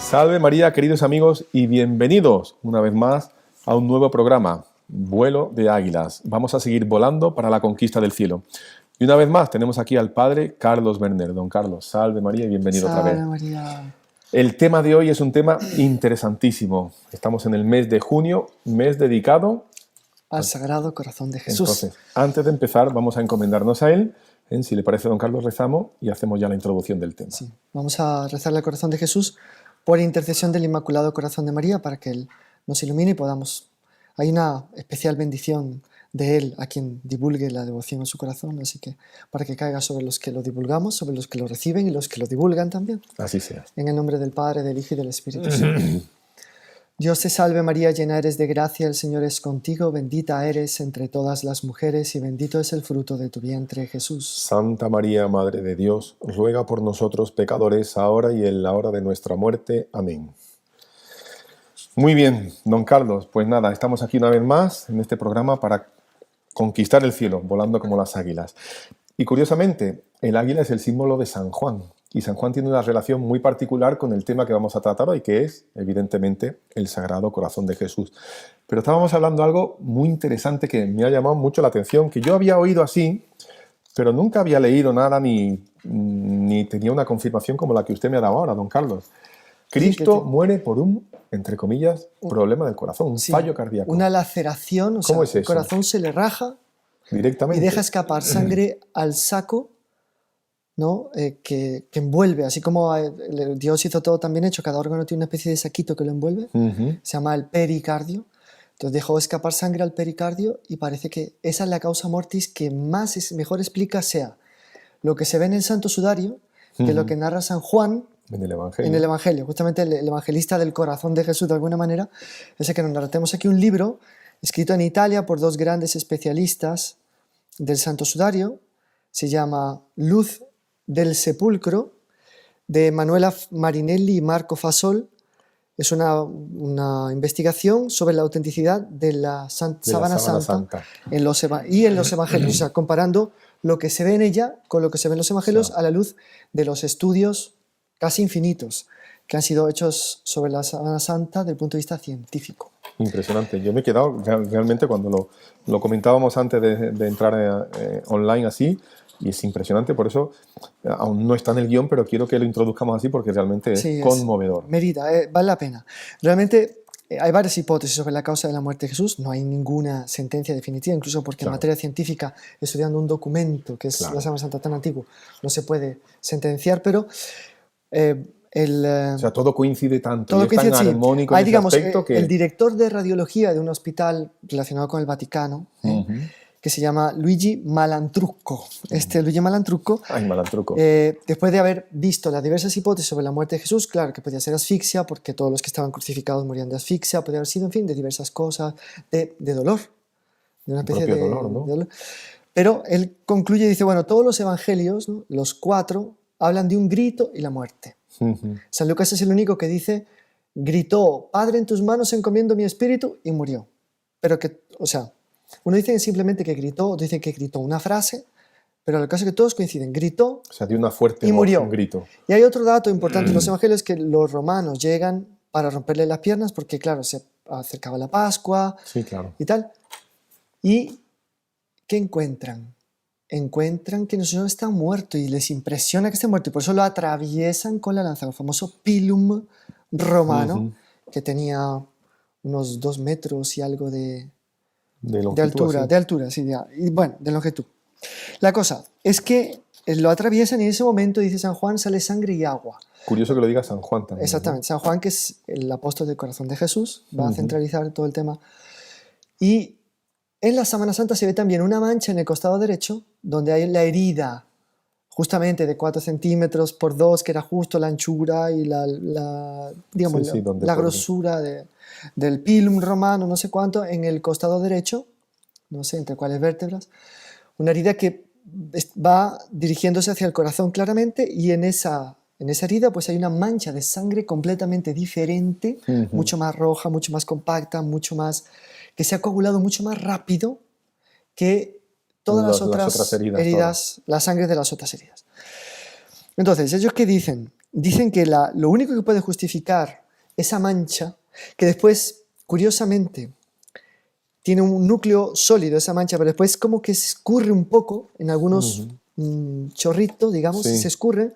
Salve María, queridos amigos, y bienvenidos una vez más a un nuevo programa, Vuelo de Águilas. Vamos a seguir volando para la conquista del cielo. Y una vez más tenemos aquí al padre Carlos Werner. Don Carlos, salve María y bienvenido otra vez. Salve María. El tema de hoy es un tema interesantísimo. Estamos en el mes de junio, mes dedicado al Sagrado Corazón de Jesús. Entonces, antes de empezar, vamos a encomendarnos a Él. Si le parece, don Carlos, rezamos y hacemos ya la introducción del tema. Sí, vamos a rezarle al Corazón de Jesús por intercesión del Inmaculado Corazón de María para que Él nos ilumine y podamos... Hay una especial bendición de Él a quien divulgue la devoción a su corazón, así que para que caiga sobre los que lo divulgamos, sobre los que lo reciben y los que lo divulgan también. Así sea. En el nombre del Padre, del Hijo y del Espíritu Santo. Dios te salve María, llena eres de gracia, el Señor es contigo, bendita eres entre todas las mujeres y bendito es el fruto de tu vientre, Jesús. Santa María, Madre de Dios, ruega por nosotros pecadores, ahora y en la hora de nuestra muerte. Amén. Muy bien, don Carlos, pues nada, estamos aquí una vez más en este programa para conquistar el cielo, volando como las águilas. Y curiosamente, el águila es el símbolo de San Juan. Y San Juan tiene una relación muy particular con el tema que vamos a tratar hoy, que es, evidentemente, el Sagrado Corazón de Jesús. Pero estábamos hablando de algo muy interesante que me ha llamado mucho la atención, que yo había oído así, pero nunca había leído nada ni tenía una confirmación como la que usted me ha dado ahora, don Carlos. Cristo muere por un, entre comillas, problema del corazón, un fallo cardíaco. Una laceración, o sea, ¿Cómo es eso? El corazón se le raja Directamente. y deja escapar sangre al saco, ¿no? Que envuelve, así como Dios hizo todo tan bien hecho, cada órgano tiene una especie de saquito que lo envuelve, se llama el pericardio. Entonces dejó escapar sangre al pericardio y parece que esa es la causa mortis que mejor explica sea lo que se ve en el Santo Sudario, que es lo que narra San Juan en el Evangelio. En el Evangelio, justamente el evangelista del corazón de Jesús de alguna manera, es el que nos narra. Tenemos aquí un libro escrito en Italia por dos grandes especialistas del Santo Sudario, se llama Luz del Sepulcro, de Manuela Marinelli y Marco Fasol. Es una investigación sobre la autenticidad de la Sábana Santa. En los Evangelios, o sea, comparando lo que se ve en ella con lo que se ve en los Evangelios a la luz de los estudios casi infinitos que han sido hechos sobre la Sábana Santa desde el punto de vista científico. Impresionante. Yo me he quedado realmente cuando lo comentábamos antes de entrar online así, y es impresionante, por eso aún no está en el guión, pero quiero que lo introduzcamos así porque realmente es conmovedor. Merita, vale la pena. Realmente hay varias hipótesis sobre la causa de la muerte de Jesús, no hay ninguna sentencia definitiva, incluso porque en materia científica, estudiando un documento que es la Sábana Santa tan antiguo, no se puede sentenciar, pero... o sea, todo coincide tanto, todo coincide, tan armónico en ese aspecto que... El director de radiología de un hospital relacionado con el Vaticano, que se llama Luigi Malantrucco. Luigi Malantrucco, después de haber visto las diversas hipótesis sobre la muerte de Jesús, claro que podía ser asfixia, porque todos los que estaban crucificados morían de asfixia, podía haber sido, en fin, de diversas cosas, de dolor, de una especie de dolor, ¿no? Pero él concluye y dice, bueno, todos los evangelios, ¿no? Los 4, hablan de un grito y la muerte. San Lucas es el único que dice, gritó, Padre, en tus manos encomiendo mi espíritu, y murió. Pero que, o sea, uno dice simplemente que gritó, otro dice que gritó una frase, pero el caso es que todos coinciden, gritó, o sea, dio una fuerte y voz, murió. Un grito. Y hay otro dato importante en los evangelios, que los romanos llegan para romperle las piernas, porque claro, se acercaba la Pascua, sí, claro. Y tal. ¿Y qué encuentran? Encuentran que el Señor está muerto y les impresiona que esté muerto y por eso lo atraviesan con la lanza, el famoso pilum romano, que tenía unos 2 metros y algo de altura, sí, y bueno, de longitud. La cosa es que lo atraviesan y en ese momento, dice San Juan, sale sangre y agua. Curioso que lo diga San Juan también. Exactamente, ¿no? San Juan, que es el apóstol del corazón de Jesús, va a centralizar todo el tema. Y en la Sábana Santa se ve también una mancha en el costado derecho, donde hay la herida, justamente de 4 centímetros por 2, que era justo la anchura y la grosura del pilum romano, no sé cuánto, en el costado derecho, no sé entre cuáles vértebras, una herida que va dirigiéndose hacia el corazón claramente, y en esa herida pues hay una mancha de sangre completamente diferente, mucho más roja, mucho más compacta, mucho más... que se ha coagulado mucho más rápido que todas las otras heridas, la sangre de las otras heridas. Entonces, ellos que dicen dicen que lo único que puede justificar esa mancha, que después, curiosamente, tiene un núcleo sólido esa mancha, pero después como que se escurre un poco en algunos chorritos, digamos, Sí. se escurren.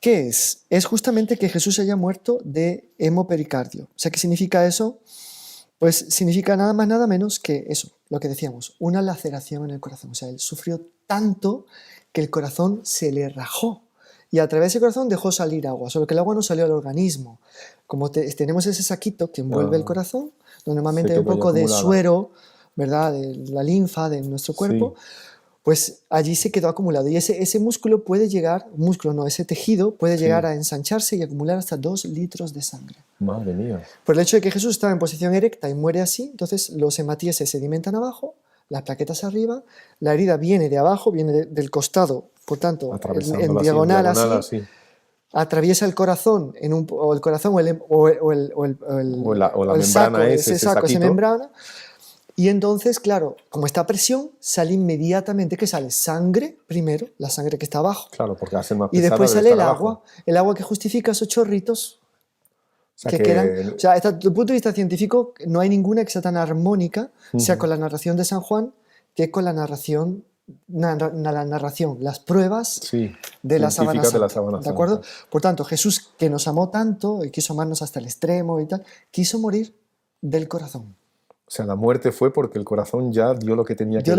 ¿Qué es? Es justamente que Jesús haya muerto de hemopericardio. O sea, ¿qué significa eso? Pues significa nada más, nada menos que eso, lo que decíamos, una laceración en el corazón. O sea, él sufrió tanto que el corazón se le rajó y a través de ese corazón dejó salir agua, solo que el agua no salió al organismo. Como tenemos ese saquito que envuelve el corazón, donde normalmente hay un poco de suero, ¿verdad?, de la linfa de nuestro cuerpo, sí, pues allí se quedó acumulado. Y ese músculo puede llegar, ese tejido puede llegar a ensancharse y acumular hasta 2 litros de sangre. Madre mía. Por el hecho de que Jesús estaba en posición erecta y muere así, entonces los hematíes se sedimentan abajo, las plaquetas arriba, la herida viene de abajo, viene del costado, por tanto, en diagonal así, atraviesa el corazón, o el saco, ese saco, esa membrana, y entonces, claro, como está a presión, sale inmediatamente, ¿qué sale? Sangre primero, la sangre que está abajo. Claro, porque hace más pesada. Y después sale el agua que justifica esos chorritos. O sea, desde el punto de vista científico, no hay ninguna que sea tan armónica, sea con la narración de San Juan, que con la narración, las pruebas de la sábana santa. ¿De acuerdo? Por tanto, Jesús, que nos amó tanto y quiso amarnos hasta el extremo y tal, quiso morir del corazón. O sea, la muerte fue porque el corazón ya dio lo que tenía que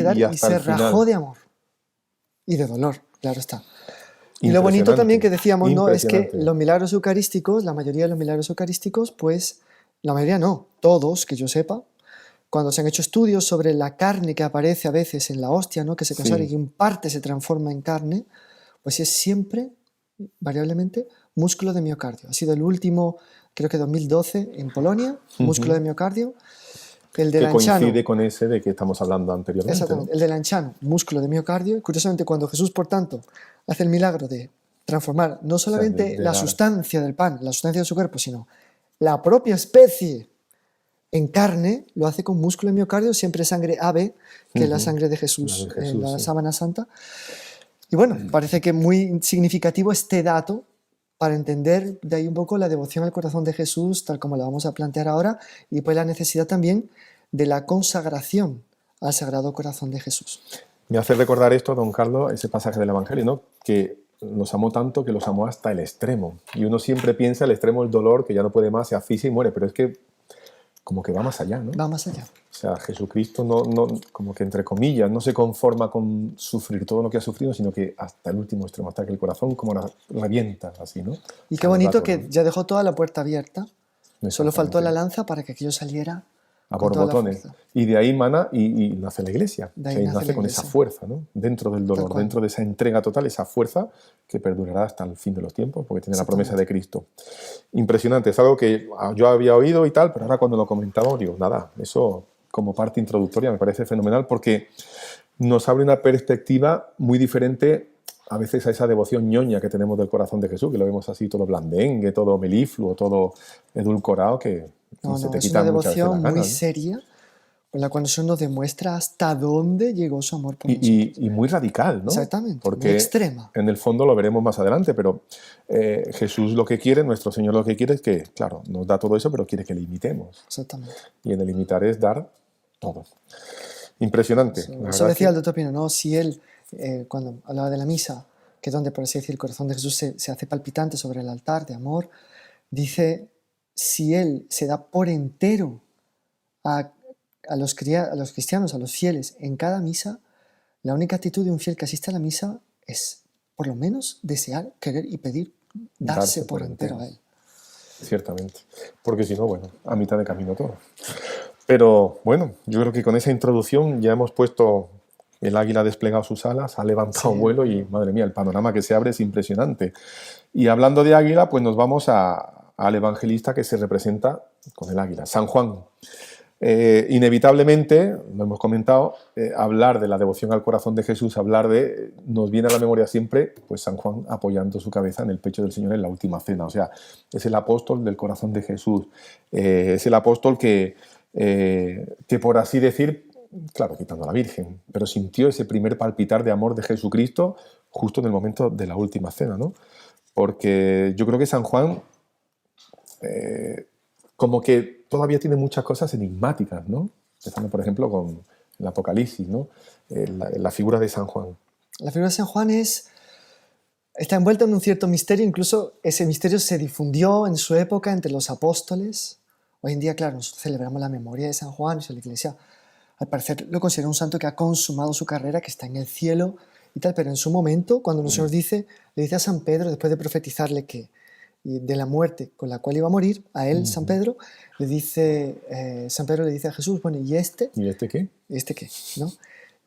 dar y se rajó de amor y de dolor, claro está. Y lo bonito también que decíamos, ¿no?, es que los milagros eucarísticos, la mayoría de los milagros eucarísticos, pues, la mayoría no, todos, que yo sepa, cuando se han hecho estudios sobre la carne que aparece a veces en la hostia, ¿no?, que se consagra y que en parte se transforma en carne, pues es siempre, variablemente, músculo de miocardio. Ha sido el último, creo que 2012, en Polonia, músculo de miocardio. El de Lanciano, coincide con ese de que estamos hablando anteriormente. Exactamente, ¿no? El de Lanciano, músculo de miocardio. Curiosamente, cuando Jesús, por tanto, hace el milagro de transformar no solamente la sustancia del pan, la sustancia de su cuerpo, sino la propia especie en carne, lo hace con músculo de miocardio, siempre sangre ave, que es la sangre de Jesús, en la sábana santa. Y bueno, parece que muy significativo este dato para entender de ahí un poco la devoción al corazón de Jesús, tal como la vamos a plantear ahora, y pues la necesidad también de la consagración al Sagrado Corazón de Jesús. Me hace recordar esto, don Carlos, ese pasaje del Evangelio, ¿no?, que los amó tanto que los amó hasta el extremo. Y uno siempre piensa el extremo del dolor, que ya no puede más, se asfixia y muere, pero es que como que va más allá, ¿no? Va más allá. O sea, Jesucristo no, como que entre comillas, no se conforma con sufrir todo lo que ha sufrido, sino que hasta el último extremo, hasta que el corazón como revienta, así, ¿no? Y qué bonito que ya dejó toda la puerta abierta, solo faltó la lanza para que aquello saliera a borbotones. Y de ahí mana y nace la Iglesia. Nace con esa fuerza, ¿no?, dentro del dolor, dentro de esa entrega total, esa fuerza que perdurará hasta el fin de los tiempos, porque tiene la promesa de Cristo. Impresionante, es algo que yo había oído y tal, pero ahora cuando lo comentaba digo, nada, eso como parte introductoria me parece fenomenal, porque nos abre una perspectiva muy diferente a veces a esa devoción ñoña que tenemos del corazón de Jesús, que lo vemos así todo blandengue, todo melifluo, todo edulcorado, que se te quita muchas veces la gana, es una devoción muy seria, con la cual eso nos demuestra hasta dónde llegó su amor por nosotros. Y muy radical, ¿no? Exactamente, porque muy extrema. En el fondo lo veremos más adelante, pero Jesús lo que quiere, nuestro Señor lo que quiere es que, claro, nos da todo eso, pero quiere que le imitemos. Exactamente. Y en el imitar es dar todo. Impresionante. Eso decía el doctor Pino, ¿no? Si él, cuando hablaba de la misa, que es donde, por así decir, el corazón de Jesús se hace palpitante sobre el altar de amor, dice, si él se da por entero a los cristianos, a los fieles, en cada misa, la única actitud de un fiel que asiste a la misa es, por lo menos, desear, querer y pedir, darse por entero a él. Ciertamente, porque si no, bueno, a mitad de camino todo. Pero bueno, yo creo que con esa introducción ya hemos puesto, el águila ha desplegado sus alas, ha levantado vuelo y, madre mía, el panorama que se abre es impresionante. Y hablando de águila, pues nos vamos al evangelista que se representa con el águila, San Juan. Inevitablemente, lo hemos comentado, hablar de la devoción al corazón de Jesús, nos viene a la memoria siempre pues San Juan apoyando su cabeza en el pecho del Señor en la última cena. O sea, es el apóstol del corazón de Jesús, es el apóstol que por así decir, claro, quitando a la Virgen, pero sintió ese primer palpitar de amor de Jesucristo justo en el momento de la última cena, ¿no? porque yo creo que San Juan como que todavía tiene muchas cosas enigmáticas, ¿no? Empezando, por ejemplo, con el Apocalipsis, ¿no? La figura de San Juan. La figura de San Juan está envuelta en un cierto misterio, incluso ese misterio se difundió en su época entre los apóstoles. Hoy en día, claro, nosotros celebramos la memoria de San Juan, la Iglesia al parecer lo considera un santo que ha consumado su carrera, que está en el cielo y tal, pero en su momento, cuando el Señor le dice a San Pedro, después de profetizarle que de la muerte con la cual iba a morir, a él, San Pedro, San Pedro le dice a Jesús, bueno, ¿y este? ¿Y este qué? ¿Y este qué? ¿No?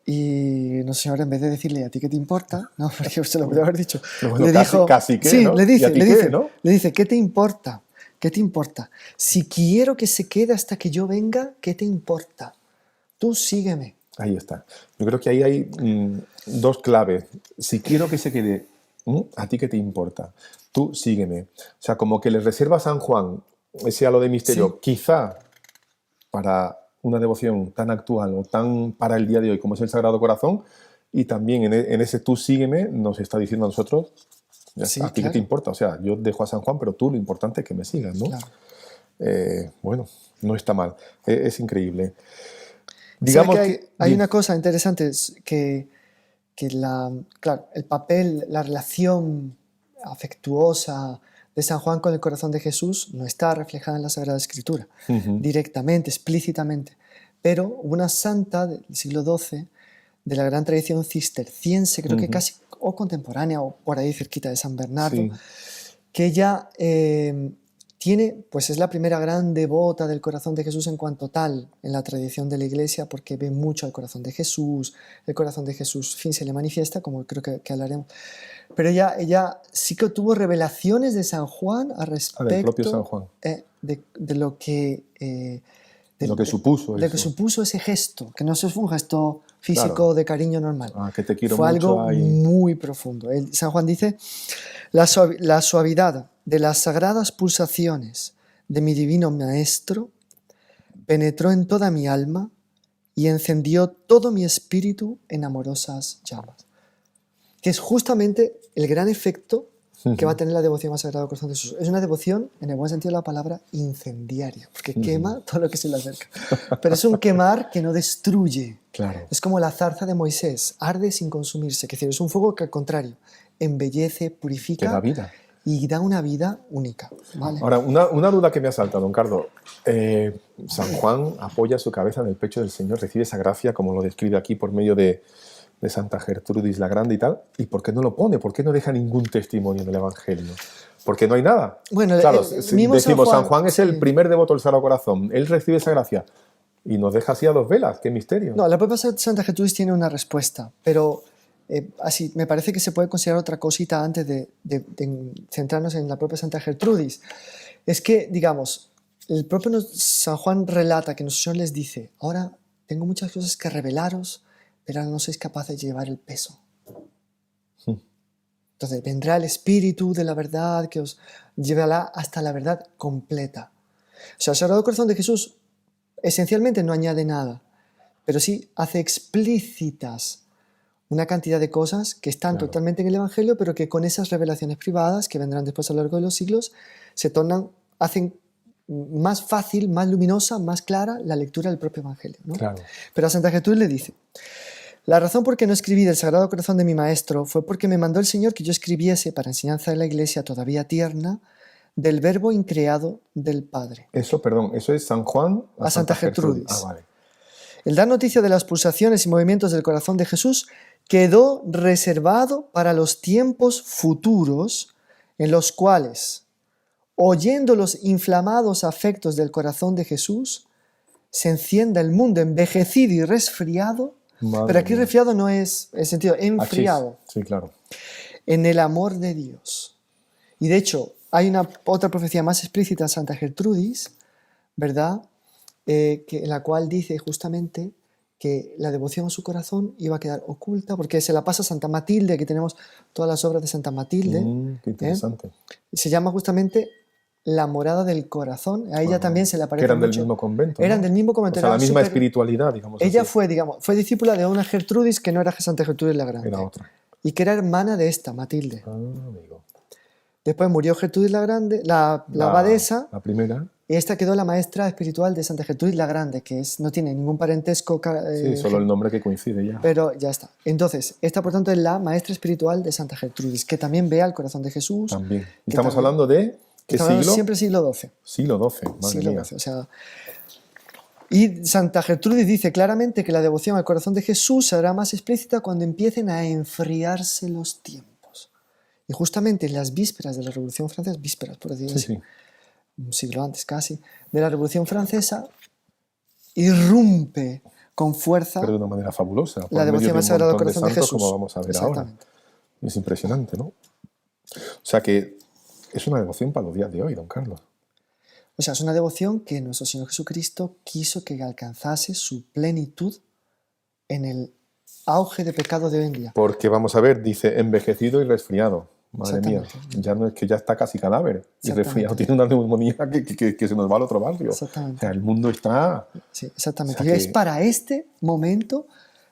Y el Señor, en vez de decirle, ¿a ti qué te importa? No, porque se lo podría haber dicho. Bueno, le dijo, casi que, sí, ¿no? le dice, ¿no? le dice, ¿qué te importa? ¿Qué te importa? Si quiero que se quede hasta que yo venga, ¿qué te importa? Tú sígueme. Ahí está. Yo creo que ahí hay dos claves. Si quiero que se quede, ¿a ti qué te importa? Tú sígueme. O sea, como que le reserva a San Juan ese halo de misterio, sí, quizá para una devoción tan actual o tan para el día de hoy como es el Sagrado Corazón, y también en ese tú sígueme nos está diciendo a nosotros, sí, ¿a ti qué te importa? O sea, yo dejo a San Juan, pero tú lo importante es que me sigas, ¿no? Claro. Bueno, no está mal. Es increíble. Digamos que hay una cosa interesante, es que claro, el papel, la relación afectuosa de San Juan con el corazón de Jesús no está reflejada en la Sagrada Escritura, directamente, explícitamente. Pero una santa del siglo XII, de la gran tradición cisterciense, creo que casi o contemporánea o por ahí cerquita de San Bernardo, sí, que ella pues es la primera gran devota del corazón de Jesús en cuanto tal en la tradición de la Iglesia, porque ve mucho al corazón de Jesús, el corazón de Jesús, en fin, se le manifiesta, como creo que hablaremos. Pero ella sí que tuvo revelaciones de San Juan al respecto del propio San Juan. De lo que... lo que supuso de lo que supuso ese gesto, que no fue un gesto físico, claro, de cariño normal. Que te quiero fue mucho, algo muy profundo. San Juan dice, la suavidad de las sagradas pulsaciones de mi divino Maestro penetró en toda mi alma y encendió todo mi espíritu en amorosas llamas. Que es justamente el gran efecto que va a tener la devoción al Sagrado Corazón de Jesús. Es una devoción, en el buen sentido de la palabra, incendiaria, porque quema todo lo que se le acerca. Pero es un quemar que no destruye. Claro. Es como la zarza de Moisés, arde sin consumirse. Es decir, es un fuego que, al contrario, embellece, purifica, que da vida. Y da una vida única. ¿Vale? Ahora, una duda que me asalta, don Carlos. San Juan apoya su cabeza en el pecho del Señor, recibe esa gracia, como lo describe aquí, por medio de Santa Gertrudis la Grande y tal. ¿Y por qué no lo pone? ¿Por qué no deja ningún testimonio en el Evangelio? Porque no hay nada. Bueno, claro, mismo decimos, San Juan es el primer devoto del Sagrado Corazón. Él recibe esa gracia y nos deja así a dos velas. ¡Qué misterio! No, la propia Santa Gertrudis tiene una respuesta, pero así me parece que se puede considerar otra cosita antes de centrarnos en la propia Santa Gertrudis. Es que, digamos, el propio San Juan relata que nuestro Señor les dice: ahora tengo muchas cosas que revelaros, pero ahora no sois capaces de llevar el peso. Entonces vendrá el Espíritu de la verdad que os llevará hasta la verdad completa. O sea, el Sagrado Corazón de Jesús esencialmente no añade nada, pero sí hace explícitas una cantidad de cosas que están totalmente en el Evangelio, pero que con esas revelaciones privadas que vendrán después a lo largo de los siglos hacen más fácil, más luminosa, más clara la lectura del propio Evangelio, ¿no? Claro. Pero a Santa Gertrudis le dice: la razón por qué no escribí del Sagrado Corazón de mi Maestro fue porque me mandó el Señor que yo escribiese para enseñanza de la Iglesia todavía tierna del Verbo increado del Padre. Eso es San Juan a Santa Gertrudis. Vale. El dar noticia de las pulsaciones y movimientos del corazón de Jesús quedó reservado para los tiempos futuros, en los cuales, oyendo los inflamados afectos del corazón de Jesús, se encienda el mundo envejecido y resfriado. Madre pero aquí mía. resfriado no es el sentido enfriado. Sí, claro. En el amor de Dios. Y de hecho, hay otra profecía más explícita en Santa Gertrudis, ¿verdad? En la cual dice justamente que la devoción a su corazón iba a quedar oculta, porque se la pasa a Santa Matilde. Aquí tenemos todas las obras de Santa Matilde. Qué interesante. Se llama justamente La morada del corazón. A ella también se le aparece que eran mucho. del mismo convento, Eran ¿no? del mismo convento. O sea, la misma espiritualidad, digamos. Ella así. fue discípula de una Gertrudis que no era Santa Gertrudis la Grande. Era otra. Y que era hermana de esta, Matilde. Amigo. Después murió Gertrudis la Grande, la abadesa. La primera. Y esta quedó la maestra espiritual de Santa Gertrudis la Grande, que no tiene ningún parentesco. Sí, solo el nombre que coincide ya. Pero ya está. Entonces, esta por tanto es la maestra espiritual de Santa Gertrudis, que también ve al corazón de Jesús. También. Estamos hablando de ¿qué siglo? Siempre siglo XII. Siglo XII, madre mía. XII, o sea, y Santa Gertrudis dice claramente que la devoción al corazón de Jesús será más explícita cuando empiecen a enfriarse los tiempos. Y justamente en las vísperas de la Revolución Francesa, vísperas por decirlo así, un siglo antes casi, de la Revolución Francesa, irrumpe con fuerza. Pero de una manera fabulosa. La devoción al Sagrado Corazón de Jesús. Como vamos a ver ahora. Es impresionante, ¿no? O sea que es una devoción para los días de hoy, don Carlos. O sea, es una devoción que nuestro Señor Jesucristo quiso que alcanzase su plenitud en el auge de pecado de hoy en día. Porque vamos a ver, dice envejecido y resfriado. Madre mía, ya no es que ya está casi cadáver y resfriado, tiene una neumonía que se nos va al otro barrio. Exactamente. O sea, el mundo está... Sí, exactamente. O sea y es para este momento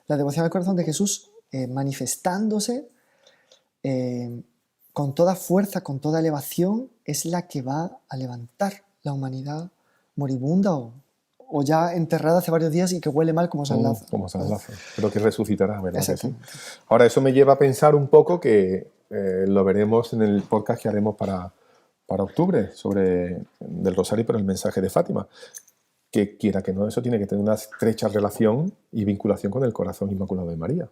la devoción al corazón de Jesús manifestándose con toda fuerza, con toda elevación, es la que va a levantar la humanidad moribunda o ya enterrada hace varios días y que huele mal como San Lázaro. Como San Lázaro, pero que resucitará, ¿verdad? Que sí. Ahora, eso me lleva a pensar un poco que lo veremos en el podcast que haremos para octubre sobre del Rosario, pero el mensaje de Fátima. Que quiera que no, eso tiene que tener una estrecha relación y vinculación con el corazón inmaculado de María.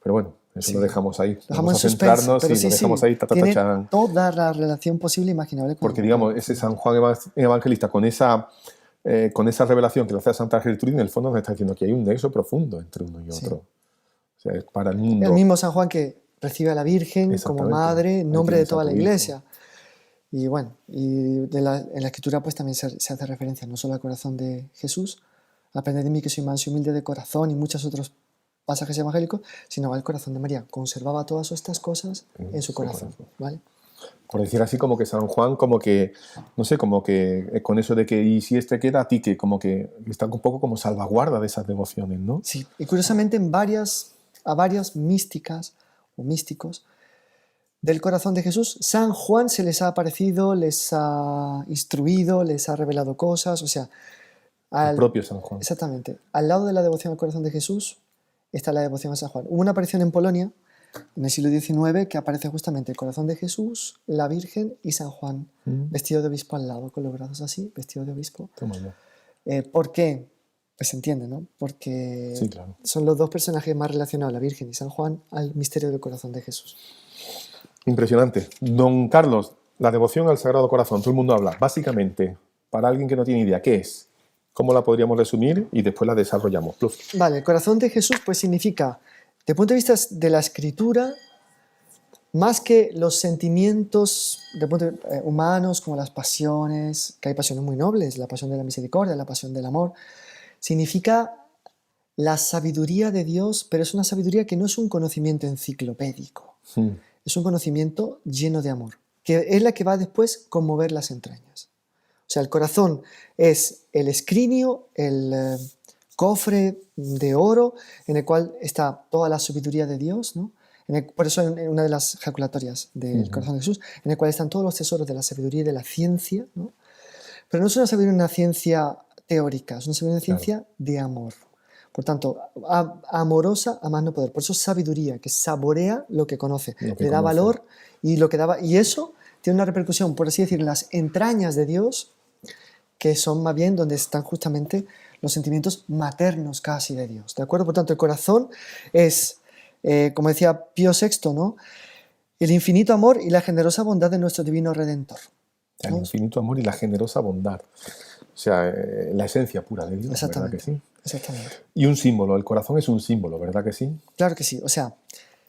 Pero bueno, eso lo dejamos ahí. Dejamos Vamos a centrarnos y lo dejamos ahí. Tiene toda la relación posible e imaginable. Porque digamos, ese San Juan Evangelista con esa revelación que le hace a Santa Gertrudis, en el fondo nos está diciendo que hay un nexo profundo entre uno y otro. O sea, es para el mundo. El mismo San Juan que recibe a la Virgen como madre en nombre de toda la Iglesia. Y bueno, y en la Escritura pues también se hace referencia no solo al corazón de Jesús, aprended de mí que soy manso y humilde de corazón y muchos otros pasajes evangélicos, sino al corazón de María. Conservaba todas estas cosas en su corazón, ¿vale? Por decir así, como que San Juan, como que, no sé, como que con eso de que y si este queda a ti, que como que está un poco como salvaguarda de esas devociones, ¿no? Sí, y curiosamente a varias místicas o místicos del corazón de Jesús, San Juan se les ha aparecido, les ha instruido, les ha revelado cosas, o sea... El propio San Juan. Exactamente. Al lado de la devoción al corazón de Jesús está la devoción a San Juan. Hubo una aparición en Polonia, en el siglo XIX, que aparece justamente el corazón de Jesús, la Virgen y San Juan, vestido de obispo al lado, con los brazos así, vestido de obispo. ¿Por qué? Pues se entiende, ¿no? Porque sí, claro. Son los dos personajes más relacionados, la Virgen y San Juan, al misterio del corazón de Jesús. Impresionante. Don Carlos, la devoción al Sagrado Corazón, todo el mundo habla. Básicamente, para alguien que no tiene idea, ¿qué es? ¿Cómo la podríamos resumir? Y después la desarrollamos. Vale, el corazón de Jesús pues significa, desde el punto de vista de la Escritura, más que los sentimientos humanos como las pasiones, que hay pasiones muy nobles, la pasión de la misericordia, la pasión del amor, significa la sabiduría de Dios, pero es una sabiduría que no es un conocimiento enciclopédico. Es un conocimiento lleno de amor, que es la que va después conmover las entrañas. O sea, el corazón es el escrinio, el cofre de oro en el cual está toda la sabiduría de Dios, ¿no? Por eso en una de las jaculatorias del corazón de Jesús, en el cual están todos los tesoros de la sabiduría y de la ciencia, ¿no? Pero no es una sabiduría, una ciencia teórica, es una sabiduría, una ciencia de amor. Por tanto, amorosa a más no poder. Por eso sabiduría, que saborea lo que conoce, le da valor y lo que daba. Y eso tiene una repercusión, por así decir, en las entrañas de Dios, que son más bien donde están justamente los sentimientos maternos casi de Dios. ¿De acuerdo? Por tanto, el corazón es, como decía Pío VI, ¿no? El infinito amor y la generosa bondad de nuestro divino Redentor, ¿no? El infinito amor y la generosa bondad. O sea, la esencia pura de Dios, ¿verdad que sí? Exactamente. Y un símbolo, el corazón es un símbolo, ¿verdad que sí? Claro que sí, o sea...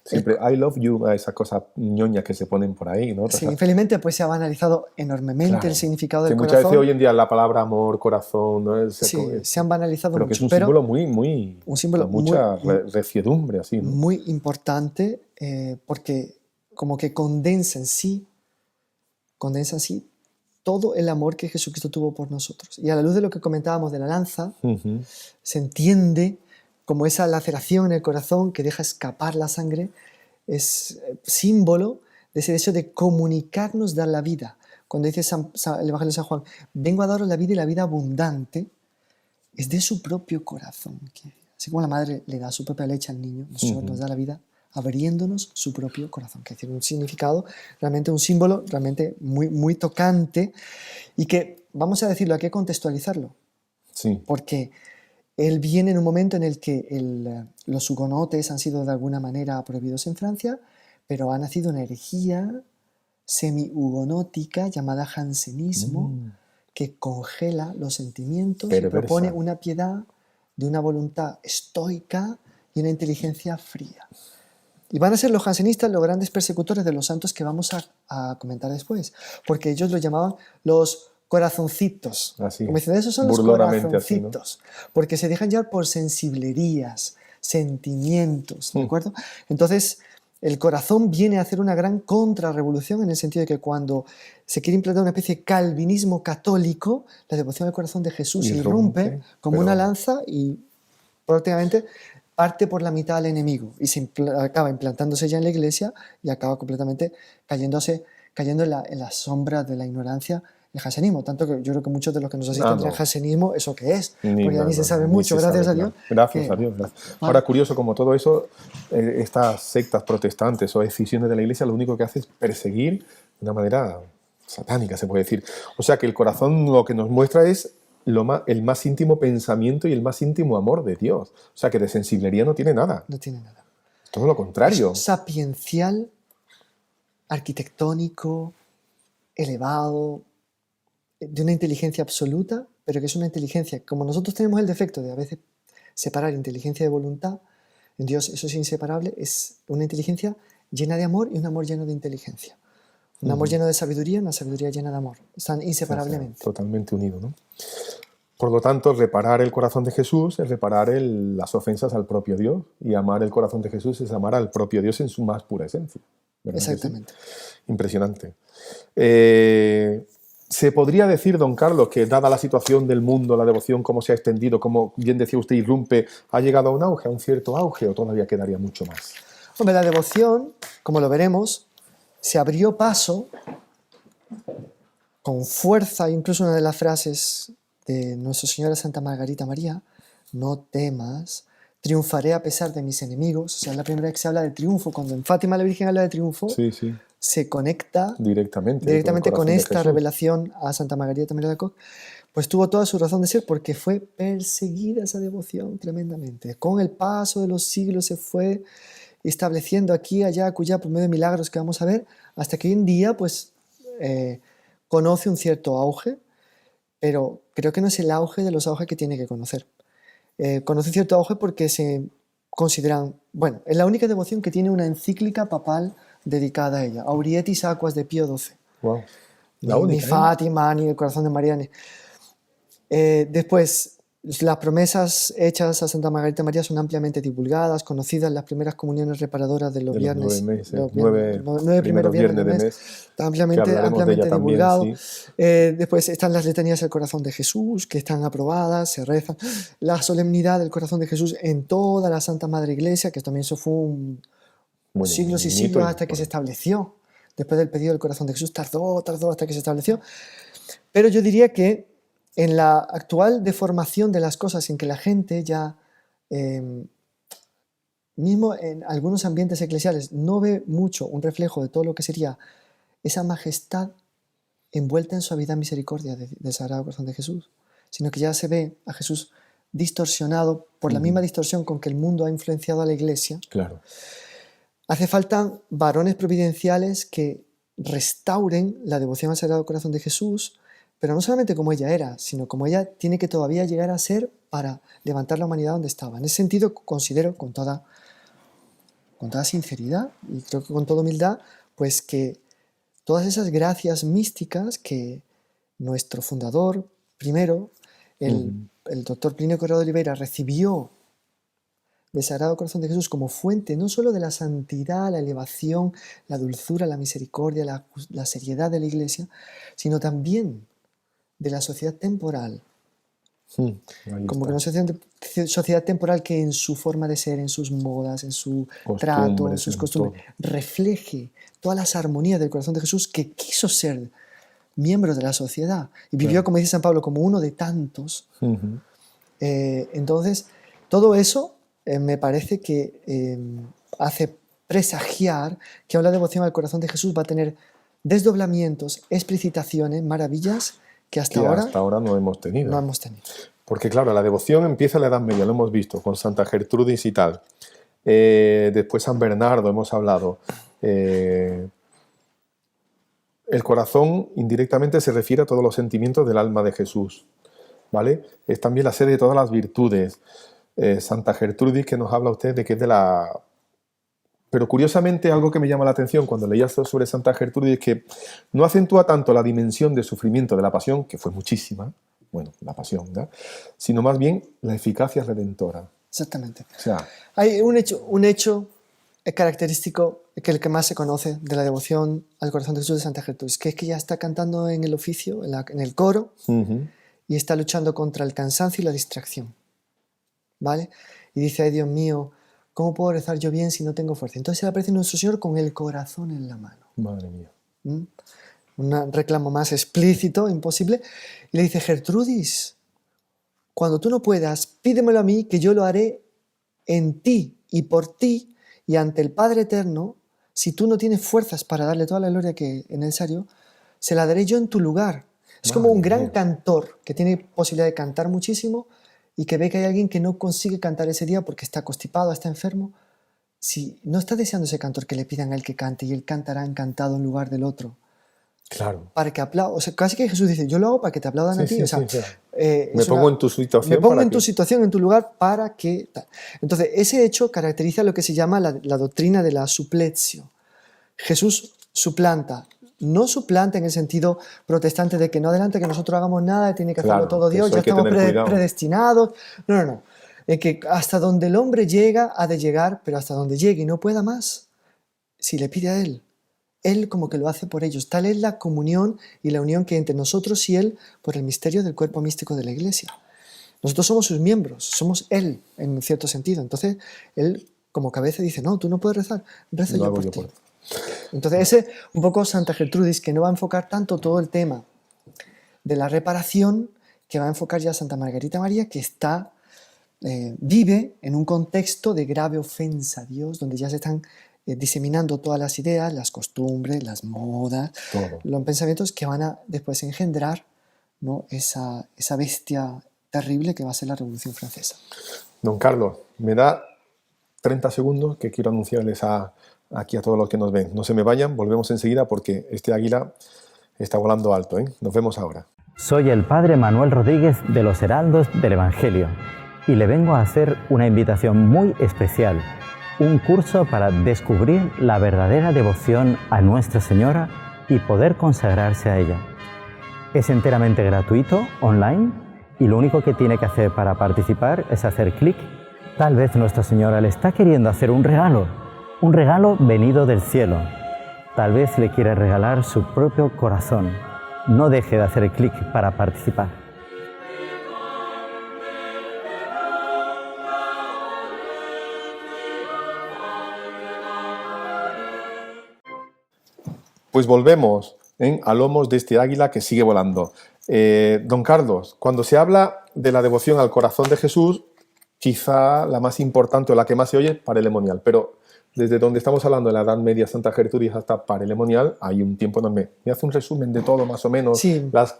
Siempre, I love you, esas cosas ñoñas que se ponen por ahí, ¿no? Sí, infelizmente pues se ha banalizado enormemente el significado del corazón. Muchas veces hoy en día la palabra amor, corazón, ¿no? Se han banalizado pero mucho. Que es un símbolo con mucha reciedumbre, así, ¿no? Muy importante porque como que condensa en sí todo el amor que Jesucristo tuvo por nosotros. Y a la luz de lo que comentábamos de la lanza, se entiende como esa laceración en el corazón que deja escapar la sangre, es símbolo de ese deseo de comunicarnos, dar la vida. Cuando dice el Evangelio de San Juan, vengo a daros la vida y la vida abundante, es de su propio corazón. Así como la madre le da su propia leche al niño, nosotros nos da la vida abriéndonos su propio corazón, que tiene un significado, realmente un símbolo realmente muy, muy tocante y que, vamos a decirlo, hay que contextualizarlo. Sí. Porque él viene en un momento en el que los hugonotes han sido de alguna manera prohibidos en Francia, pero ha nacido una herejía semi-hugonótica llamada jansenismo, que congela los sentimientos y propone una piedad de una voluntad estoica y una inteligencia fría. Y van a ser los jansenistas los grandes persecutores de los santos que vamos a comentar después, porque ellos los llamaban los corazoncitos. Así, como dicen, esos son los corazoncitos, así, ¿no? Porque se dejan llevar por sensiblerías, sentimientos, ¿de acuerdo? Entonces, el corazón viene a hacer una gran contrarrevolución en el sentido de que cuando se quiere implantar una especie de calvinismo católico, la devoción al corazón de Jesús irrumpe como una lanza y prácticamente parte por la mitad al enemigo y acaba implantándose ya en la iglesia y acaba completamente cayendo en la sombra de la ignorancia, el jansenismo. Tanto que yo creo que muchos de los que nos asisten al jansenismo, ¿eso qué es? Porque ya ni se sabe mucho, gracias a Dios. Gracias a Dios. Ahora, curioso, como todo eso, estas sectas protestantes o escisiones de la iglesia, lo único que hace es perseguir de una manera satánica, se puede decir. O sea, que el corazón lo que nos muestra es el más íntimo pensamiento y el más íntimo amor de Dios. O sea, que de sensiblería no tiene nada. No tiene nada. Todo lo contrario. Es sapiencial, arquitectónico, elevado, de una inteligencia absoluta, pero que es una inteligencia, como nosotros tenemos el defecto de a veces separar inteligencia de voluntad, en Dios eso es inseparable, es una inteligencia llena de amor y un amor lleno de inteligencia. Un amor lleno de sabiduría, una sabiduría llena de amor. Están inseparablemente. O sea, totalmente unidos, ¿no? Por lo tanto, reparar el corazón de Jesús es reparar las ofensas al propio Dios, y amar el corazón de Jesús es amar al propio Dios en su más pura esencia. Exactamente. Sí? Impresionante. ¿Se podría decir, don Carlos, que dada la situación del mundo, la devoción, cómo se ha extendido, como bien decía usted, irrumpe, ha llegado a un auge, a un cierto auge, o todavía quedaría mucho más? Hombre, la devoción, como lo veremos, se abrió paso con fuerza, incluso una de las frases de Nuestra Señora Santa Margarita María, no temas, triunfaré a pesar de mis enemigos. O sea, es la primera vez que se habla de triunfo. Cuando en Fátima la Virgen habla de triunfo, se conecta directamente con esta revelación a Santa Margarita María de Alacoque. Pues tuvo toda su razón de ser, porque fue perseguida esa devoción tremendamente. Con el paso de los siglos se fue estableciendo aquí, allá, acullá, por medio de milagros que vamos a ver, hasta que hoy en día pues, conoce un cierto auge, pero creo que no es el auge de los auges que tiene que conocer. Conoce cierto auge porque se consideran, bueno, es la única devoción que tiene una encíclica papal dedicada a ella, Aurietis Aquas de Pío XII. Wow. Ni Fátima, ni el corazón de María. Después, las promesas hechas a Santa Margarita María son ampliamente divulgadas, conocidas, las primeras comuniones reparadoras de los viernes. 9 primeros viernes de mes. Está ampliamente divulgado. También, sí. Después están las letanías del corazón de Jesús, que están aprobadas, se rezan. La solemnidad del corazón de Jesús en toda la Santa Madre Iglesia, que también eso fue siglos y siglos hasta que se estableció. Después del pedido del corazón de Jesús, tardó hasta que se estableció. Pero yo diría que en la actual deformación de las cosas, en que la gente ya, mismo en algunos ambientes eclesiales, no ve mucho un reflejo de todo lo que sería esa majestad envuelta en suavidad y misericordia del Sagrado Corazón de Jesús, sino que ya se ve a Jesús distorsionado por la misma distorsión con que el mundo ha influenciado a la Iglesia. Claro. Hace falta varones providenciales que restauren la devoción al Sagrado Corazón de Jesús, pero no solamente como ella era, sino como ella tiene que todavía llegar a ser para levantar la humanidad donde estaba. En ese sentido, considero con toda sinceridad y creo que con toda humildad, pues que todas esas gracias místicas que nuestro fundador, primero, el doctor Plinio Corrado de Oliveira, recibió del Sagrado Corazón de Jesús como fuente no solo de la santidad, la elevación, la dulzura, la misericordia, la seriedad de la Iglesia, sino también de la sociedad temporal Como que una sociedad temporal que en su forma de ser, en sus modas, en su trato, en sus costumbres, refleje todas las armonías del corazón de Jesús, que quiso ser miembro de la sociedad y vivió, como dice San Pablo, como uno de tantos. Entonces, todo eso me parece que hace presagiar que la devoción al corazón de Jesús va a tener desdoblamientos, explicitaciones, maravillas que hasta ahora no hemos tenido. No hemos tenido. Porque claro, la devoción empieza en la Edad Media, lo hemos visto, con Santa Gertrudis y tal. Después San Bernardo, hemos hablado. El corazón indirectamente se refiere a todos los sentimientos del alma de Jesús, ¿vale? Es también la sede de todas las virtudes. Santa Gertrudis, que nos habla usted de que es de la... Pero curiosamente, algo que me llama la atención cuando leía sobre Santa Gertrudis es que no acentúa tanto la dimensión de sufrimiento de la pasión, que fue muchísima, bueno, la pasión, ¿verdad?, sino más bien la eficacia redentora. Exactamente. O sea, hay un hecho característico, que el que más se conoce de la devoción al corazón de Jesús de Santa Gertrudis, que es que ya está cantando en el oficio, en el coro, y está luchando contra el cansancio y la distracción, ¿vale? Y dice, ay Dios mío, ¿cómo puedo rezar yo bien si no tengo fuerza? Entonces se le aparece nuestro Señor con el corazón en la mano. Madre mía. Un reclamo más explícito, imposible. Y le dice, Gertrudis, cuando tú no puedas, pídemelo a mí, que yo lo haré en ti y por ti y ante el Padre Eterno. Si tú no tienes fuerzas para darle toda la gloria que es necesario, se la daré yo en tu lugar. Es como un gran cantor que tiene posibilidad de cantar muchísimo y que ve que hay alguien que no consigue cantar ese día porque está constipado, está enfermo. Si no está deseando ese cantor, que le pidan a él que cante y él cantará encantado en lugar del otro. Claro. Para que aplaudan. O sea, casi que Jesús dice, yo lo hago para que te aplaudan a ti. Sí, o sea, sí. Me pongo en tu situación. Me pongo en tu situación, en tu lugar, para que... Entonces, ese hecho caracteriza lo que se llama la doctrina de la supletio. Jesús suplanta. No suplanta en el sentido protestante de que no adelante que nosotros hagamos nada, tiene que hacerlo todo Dios, ya estamos predestinados. No. En que hasta donde el hombre llega, ha de llegar, pero hasta donde llegue y no pueda más, si le pide a Él. Él como que lo hace por ellos. Tal es la comunión y la unión que hay entre nosotros y Él por el misterio del cuerpo místico de la Iglesia. Nosotros somos sus miembros, somos Él en un cierto sentido. Entonces, Él como cabeza dice, no, tú no puedes rezar, rezo yo por ti. Entonces, ese un poco Santa Gertrudis, que no va a enfocar tanto todo el tema de la reparación, que va a enfocar ya Santa Margarita María, que vive en un contexto de grave ofensa a Dios, donde ya se están diseminando todas las ideas, las costumbres, las modas, los pensamientos que van a después engendrar, ¿no?, esa bestia terrible que va a ser la Revolución Francesa. Don Carlos, me da 30 segundos que quiero anunciarles aquí a todos los que nos ven. No se me vayan, volvemos enseguida porque este águila está volando alto, ¿eh? Nos vemos ahora. Soy el Padre Manuel Rodríguez de los Heraldos del Evangelio y le vengo a hacer una invitación muy especial. Un curso para descubrir la verdadera devoción a Nuestra Señora y poder consagrarse a ella. Es enteramente gratuito, online, y lo único que tiene que hacer para participar es hacer clic. Tal vez Nuestra Señora le está queriendo hacer un regalo venido del cielo. Tal vez le quiere regalar su propio corazón. No deje de hacer clic para participar. Pues volvemos a lomos de este águila que sigue volando. Don Carlos, cuando se habla de la devoción al corazón de Jesús, quizá la más importante o la que más se oye es parelemonial, pero desde donde estamos hablando de la Edad Media, Santa Gertrudis, hasta parelemonial, hay un tiempo enorme. ¿Me hace un resumen de todo, más o menos, las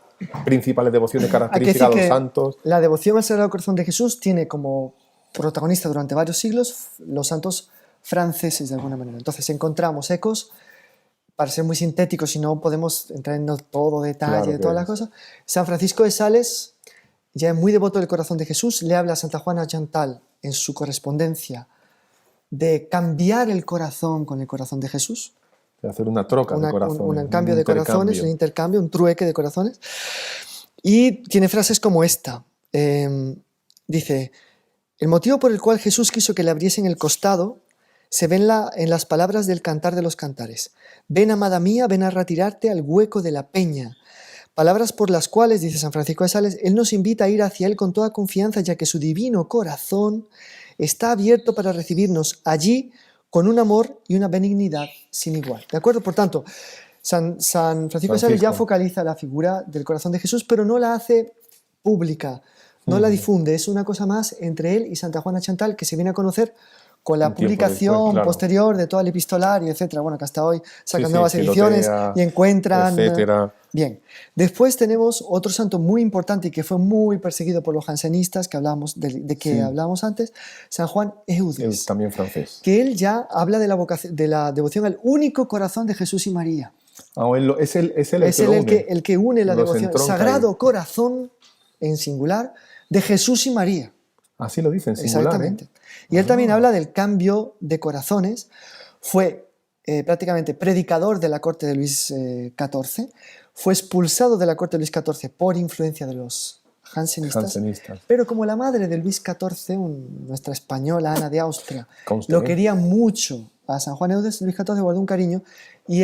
principales devociones características de los santos? La devoción al Sagrado Corazón de Jesús tiene como protagonista durante varios siglos los santos franceses, de alguna manera. Entonces encontramos ecos, para ser muy sintéticos, si no podemos entrar en todo detalle de todas las cosas. San Francisco de Sales ya es muy devoto del corazón de Jesús, le habla a Santa Juana Chantal en su correspondencia de cambiar el corazón con el corazón de Jesús. De hacer una troca de corazones. Un cambio de corazones, un intercambio, un trueque de corazones. Y tiene frases como esta. Dice, el motivo por el cual Jesús quiso que le abriesen el costado se ve en las palabras del Cantar de los Cantares. Ven, amada mía, ven a retirarte al hueco de la peña, Palabras por las cuales, dice San Francisco de Sales, Él nos invita a ir hacia Él con toda confianza, ya que su divino corazón está abierto para recibirnos allí con un amor y una benignidad sin igual. ¿De acuerdo? Por tanto, San Francisco de Sales ya focaliza la figura del corazón de Jesús, pero no la hace pública, no la difunde. Es una cosa más entre él y Santa Juana Chantal que se viene a conocer con la publicación después, claro, posterior de todo el epistolario, etc. Bueno, que hasta hoy sacan nuevas ediciones y encuentran... Etcétera. Bien. Después tenemos otro santo muy importante y que fue muy perseguido por los jansenistas, que hablamos de que hablábamos antes, San Juan Eudes. También francés. Que él ya habla de la devoción al único corazón de Jesús y María. Es él el que une la devoción, Sagrado Corazón, en singular, de Jesús y María. Así lo dice en singular. Exactamente. Y él también habla del cambio de corazones. Fue prácticamente predicador de la corte de Luis XIV. Fue expulsado de la corte de Luis XIV por influencia de los jansenistas. Pero como la madre de Luis XIV, nuestra española Ana de Austria, lo quería mucho a San Juan Eudes, Luis XIV guardó un cariño y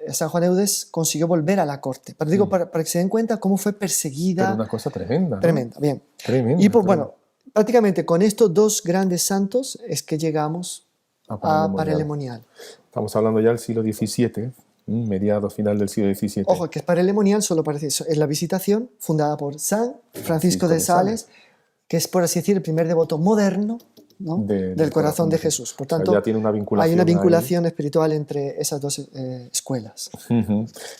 San Juan Eudes consiguió volver a la corte. Pero digo, para que se den cuenta cómo fue perseguida. Pero una cosa tremenda, ¿no? Tremenda, bien. Tremenda, y pues, bueno, prácticamente con estos dos grandes santos es que llegamos a Parelemonial. Estamos hablando ya del siglo XVII, mediado final del siglo XVII. Ojo, que es Parelemonial, solo parece eso. Es la Visitación, fundada por San Francisco de Sales, que es, por así decir, el primer devoto moderno, ¿no? del corazón de Jesús. Por tanto, ya tiene una vinculación, hay una vinculación espiritual entre esas dos escuelas.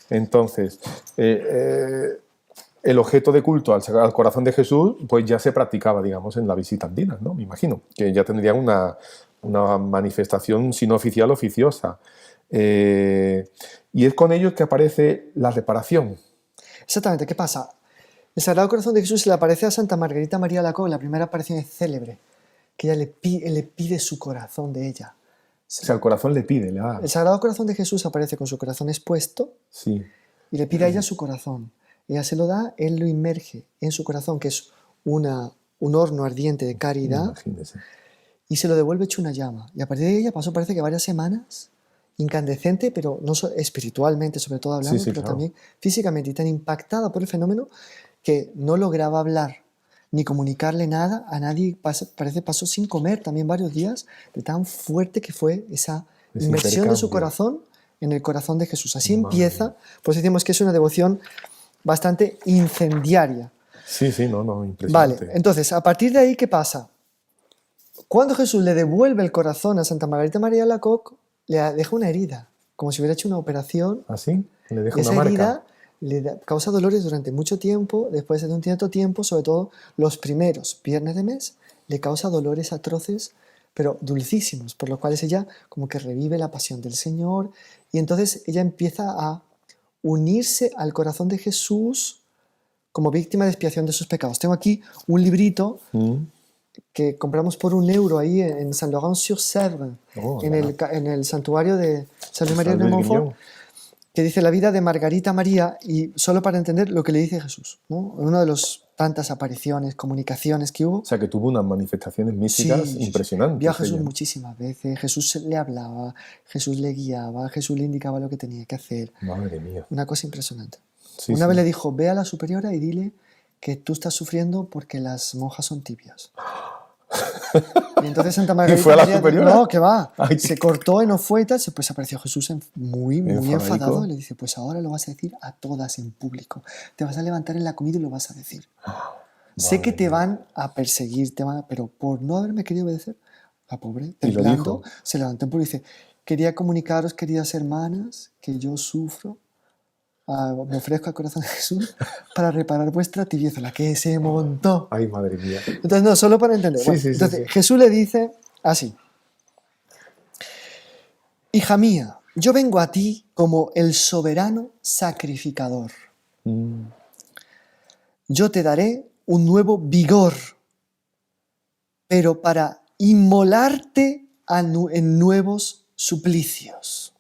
Entonces, el objeto de culto al corazón de Jesús pues ya se practicaba, digamos, en la visita andina, ¿no? Me imagino, que ya tendría una manifestación, si no oficial, oficiosa. Y es con ellos que aparece la reparación. Exactamente, ¿qué pasa? El Sagrado Corazón de Jesús le aparece a Santa Margarita María Alacoque, la primera aparición es célebre, que ella le pide su corazón de ella. O sea, el corazón le pide, le da. El Sagrado Corazón de Jesús aparece con su corazón expuesto y le pide a ella su corazón. Ella se lo da, él lo inmerge en su corazón, que es un horno ardiente de caridad, imagínese, y se lo devuelve hecho una llama. Y a partir de ella pasó, parece que varias semanas, incandescente, pero no espiritualmente, sobre todo hablando, pero también físicamente, y tan impactada por el fenómeno que no lograba hablar ni comunicarle nada a nadie. Parece pasó sin comer también varios días, de tan fuerte que fue esa inmersión de su corazón en el corazón de Jesús. Así empieza, pues decimos que es una devoción bastante incendiaria. Sí, impresionante. Vale, entonces, a partir de ahí, ¿qué pasa? Cuando Jesús le devuelve el corazón a Santa Margarita María Alacoque, le deja una herida, como si hubiera hecho una operación. ¿Ah, sí? Le deja esa una marca. Herida le causa dolores durante mucho tiempo, después de un cierto tiempo, sobre todo los primeros viernes de mes, le causa dolores atroces, pero dulcísimos, por los cuales ella como que revive la pasión del Señor, y entonces ella empieza a unirse al corazón de Jesús como víctima de expiación de sus pecados. Tengo aquí un librito que compramos por €1 ahí en Saint-Laurent-sur-Sèvre, en el santuario de San Luis María de Montfort, que dice la vida de Margarita María, y solo para entender lo que le dice Jesús, ¿no? En una de las tantas apariciones, comunicaciones que hubo. O sea, que tuvo unas manifestaciones místicas impresionantes. Vio a Jesús muchísimas veces, Jesús le hablaba, Jesús le guiaba, Jesús le indicaba lo que tenía que hacer. Madre mía. Una cosa impresionante. Una vez le dijo, ve a la superiora y dile que tú estás sufriendo porque las monjas son tibias. Y entonces Santa Margarita ¿Y fue a la superiora? No, que va. Se cortó y no fue y tal. Pues apareció Jesús muy enfadado y le dice, pues ahora lo vas a decir a todas en público. Te vas a levantar en la comida y lo vas a decir. Sé que te van a perseguir, pero por no haberme querido obedecer, la pobre, temblando, se levantó en público y dice, quería comunicaros, queridas hermanas, que yo sufro. Me ofrezco al corazón de Jesús para reparar vuestra tibieza, la que se montó. Ay, madre mía. Entonces, no, solo para entender. Jesús le dice así: hija mía, yo vengo a ti como el soberano sacrificador. Yo te daré un nuevo vigor, pero para inmolarte en nuevos suplicios.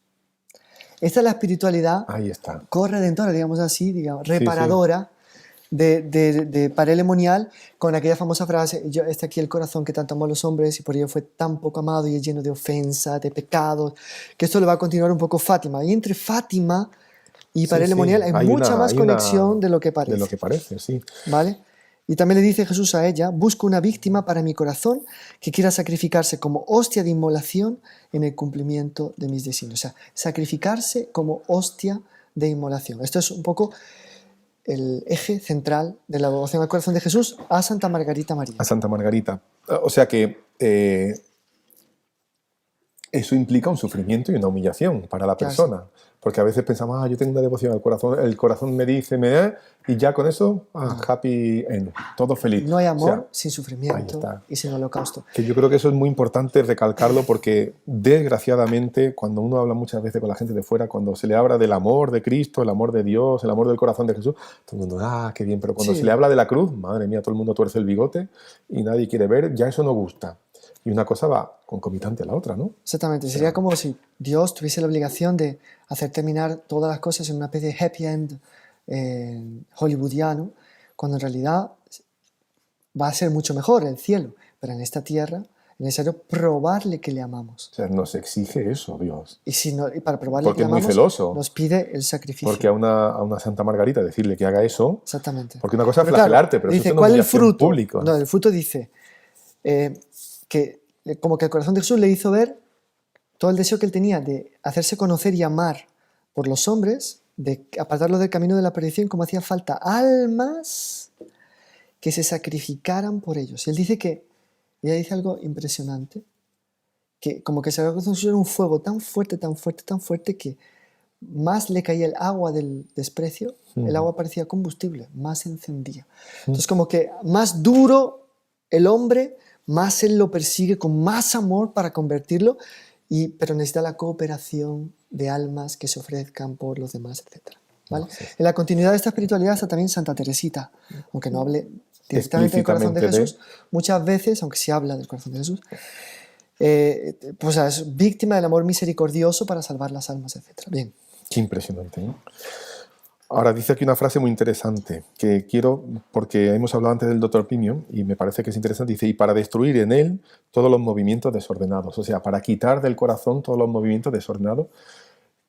Esta es la espiritualidad corredentora, digamos así, reparadora de Parelemonial, con aquella famosa frase, está aquí el corazón que tanto amó a los hombres y por ello fue tan poco amado y es lleno de ofensas, de pecados, que esto lo va a continuar un poco Fátima. Y entre Fátima Y para el Lemoniel hay mucha más conexión de lo que parece. De lo que parece, sí. ¿Vale? Y también le dice Jesús a ella, busco una víctima para mi corazón que quiera sacrificarse como hostia de inmolación en el cumplimiento de mis designios. O sea, sacrificarse como hostia de inmolación. Esto es un poco el eje central de la devoción al corazón de Jesús a Santa Margarita María. A Santa Margarita. O sea que eso implica un sufrimiento y una humillación para la persona. Claro. Porque a veces pensamos, yo tengo una devoción al corazón, el corazón me dice, y ya con eso, happy end, todo feliz. No hay amor sin sufrimiento y sin holocausto. Que yo creo que eso es muy importante recalcarlo porque, desgraciadamente, cuando uno habla muchas veces con la gente de fuera, cuando se le habla del amor de Cristo, el amor de Dios, el amor del corazón de Jesús, todo el mundo, qué bien, pero cuando se le habla de la cruz, madre mía, todo el mundo tuerce el bigote y nadie quiere ver, ya eso no gusta. Y una cosa va concomitante a la otra, ¿no? Exactamente. Sería como si Dios tuviese la obligación de hacer terminar todas las cosas en una especie de happy end hollywoodiano, cuando en realidad va a ser mucho mejor el cielo. Pero en esta tierra es necesario probarle que le amamos. O sea, nos exige eso, Dios. Y para probarle que le amamos, nos pide el sacrificio. Porque a una Santa Margarita decirle que haga eso... Exactamente. Porque una cosa es flagelarte, pero dice, eso es ¿cuál es el fruto? Público. No, el fruto dice... que como que el corazón de Jesús le hizo ver todo el deseo que él tenía de hacerse conocer y amar por los hombres, de apartarlos del camino de la perdición, como hacía falta almas que se sacrificaran por ellos. Y él dice ella dice algo impresionante, que como que el Sagrado Corazón de Jesús era un fuego tan fuerte, tan fuerte, tan fuerte, que más le caía el agua del desprecio, el agua parecía combustible, más se encendía. Entonces como que más duro el hombre, más él lo persigue con más amor para convertirlo, pero necesita la cooperación de almas que se ofrezcan por los demás, etc. ¿Vale? En la continuidad de esta espiritualidad está también Santa Teresita, aunque no hable directamente del corazón de Jesús, muchas veces, aunque sí habla del corazón de Jesús, pues es víctima del amor misericordioso para salvar las almas, etc. Bien. Qué impresionante, ¿no? Ahora dice aquí una frase muy interesante que quiero, porque hemos hablado antes del Dr. Plinio y me parece que es interesante, dice, y para destruir en él todos los movimientos desordenados, o sea, para quitar del corazón todos los movimientos desordenados,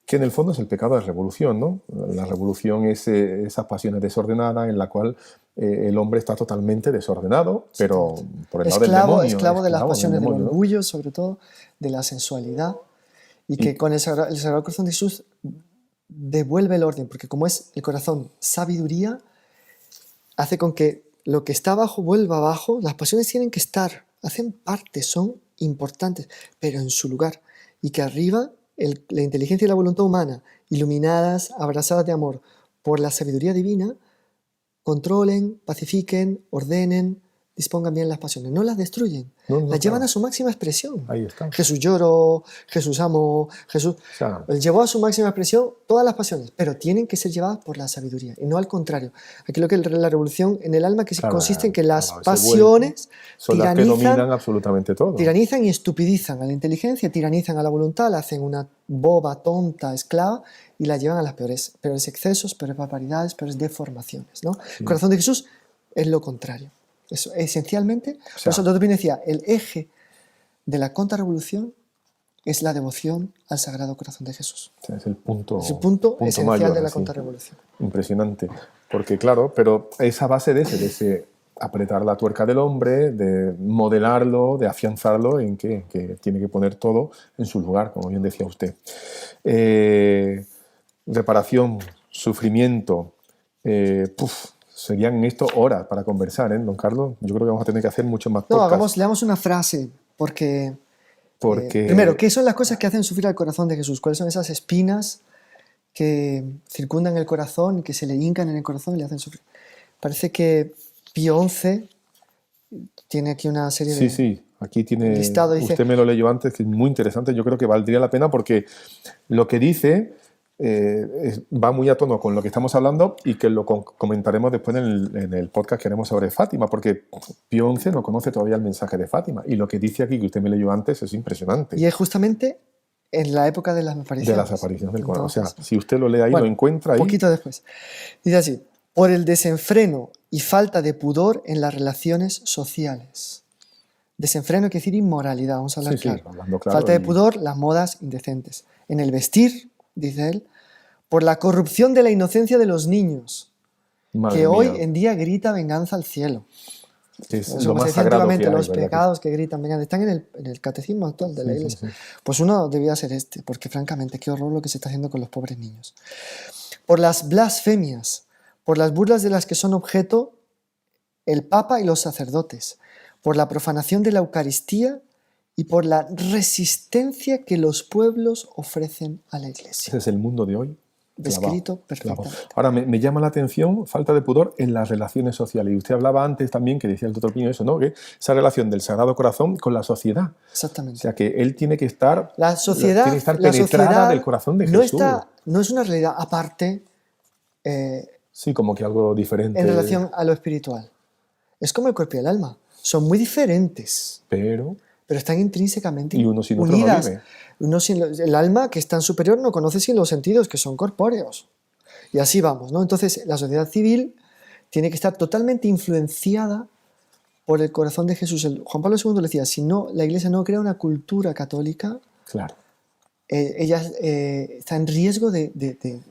que en el fondo es el pecado de revolución, ¿no? La revolución es esas pasiones desordenadas en la cual el hombre está totalmente desordenado, pero por el lado del demonio. Esclavo de las pasiones del orgullo, sobre todo, de la sensualidad, y que con el Sagrado Corazón de Jesús devuelve el orden, porque como es el corazón sabiduría, hace con que lo que está abajo vuelva abajo. Las pasiones tienen que estar, hacen parte, son importantes, pero en su lugar, y que arriba la inteligencia y la voluntad humana, iluminadas, abrazadas de amor por la sabiduría divina, controlen, pacifiquen, ordenen, dispongan bien las pasiones, no las destruyen, las llevan a su máxima expresión. Ahí está. Jesús lloró, Jesús amó, Jesús llevó a su máxima expresión todas las pasiones, pero tienen que ser llevadas por la sabiduría y no al contrario. Aquí lo que la revolución en el alma consiste en que las pasiones son las que dominan absolutamente todo. Tiranizan y estupidizan a la inteligencia, tiranizan a la voluntad, la hacen una boba, tonta, esclava y la llevan a las peores excesos, peores barbaridades, peores deformaciones, ¿no? El corazón de Jesús es lo contrario. Eso, esencialmente, por eso Dr. Plinio decía, el eje de la contrarrevolución es la devoción al Sagrado Corazón de Jesús. O sea, es el punto esencial mayor, de la contrarrevolución. Impresionante, porque claro, pero esa base de ese apretar la tuerca del hombre, de modelarlo, de afianzarlo en que tiene que poner todo en su lugar, como bien decía usted. Reparación, sufrimiento, serían esto horas para conversar, ¿eh, don Carlos? Yo creo que vamos a tener que hacer mucho más podcasts. Leamos una frase, porque primero, ¿qué son las cosas que hacen sufrir al corazón de Jesús? ¿Cuáles son esas espinas que circundan el corazón y que se le hincan en el corazón y le hacen sufrir? Parece que Pío XI tiene aquí una serie de... Sí, aquí tiene... listado, dice, usted me lo leyó antes, que es muy interesante. Yo creo que valdría la pena porque lo que dice... va muy a tono con lo que estamos hablando y que lo comentaremos después en el podcast que haremos sobre Fátima, porque Pío XI no conoce todavía el mensaje de Fátima y lo que dice aquí, que usted me leyó antes, es impresionante. Y es justamente en la época de las apariciones. De las apariciones del Corán. O sea, si usted lo lee ahí, lo encuentra ahí. Un poquito después. Dice así, por el desenfreno y falta de pudor en las relaciones sociales. Desenfreno quiere decir inmoralidad, vamos a hablar claro. Hablando claro. Falta de pudor, las modas indecentes. En el vestir, dice él, por la corrupción de la inocencia de los niños, Madre que hoy mía. en día grita venganza al cielo. Es Eso, lo como se más decía sagrado que antiguamente, hay, los ¿verdad? pecados que gritan venganza están en el catecismo actual de la Sí, sí, Iglesia. sí. Pues uno debía ser este, porque francamente, qué horror lo que se está haciendo con los pobres niños. Por las blasfemias, por las burlas de las que son objeto el Papa y los sacerdotes, por la profanación de la Eucaristía y por la resistencia que los pueblos ofrecen a la Iglesia. Ese es el mundo de hoy. Descrito Clavado. perfectamente. Ahora, me llama la atención, falta de pudor en las relaciones sociales. Y usted hablaba antes también, que decía el doctor Pino eso, ¿no? Que esa relación del Sagrado Corazón con la sociedad. O Exactamente. sea, que él tiene que estar, La sociedad, tiene que estar la penetrada sociedad del corazón de no, Jesús. no es una realidad aparte Sí, como que algo diferente. en relación a lo espiritual. Es como el cuerpo y el alma. Son muy diferentes, Pero están intrínsecamente y uno sin otro no unidas. vive. El alma, que es tan superior, no conoce sin los sentidos, que son corpóreos. Y así vamos, ¿no? Entonces, la sociedad civil tiene que estar totalmente influenciada por el corazón de Jesús. Juan Pablo II le decía, si no, la Iglesia no crea una cultura católica, Claro. ella está en riesgo de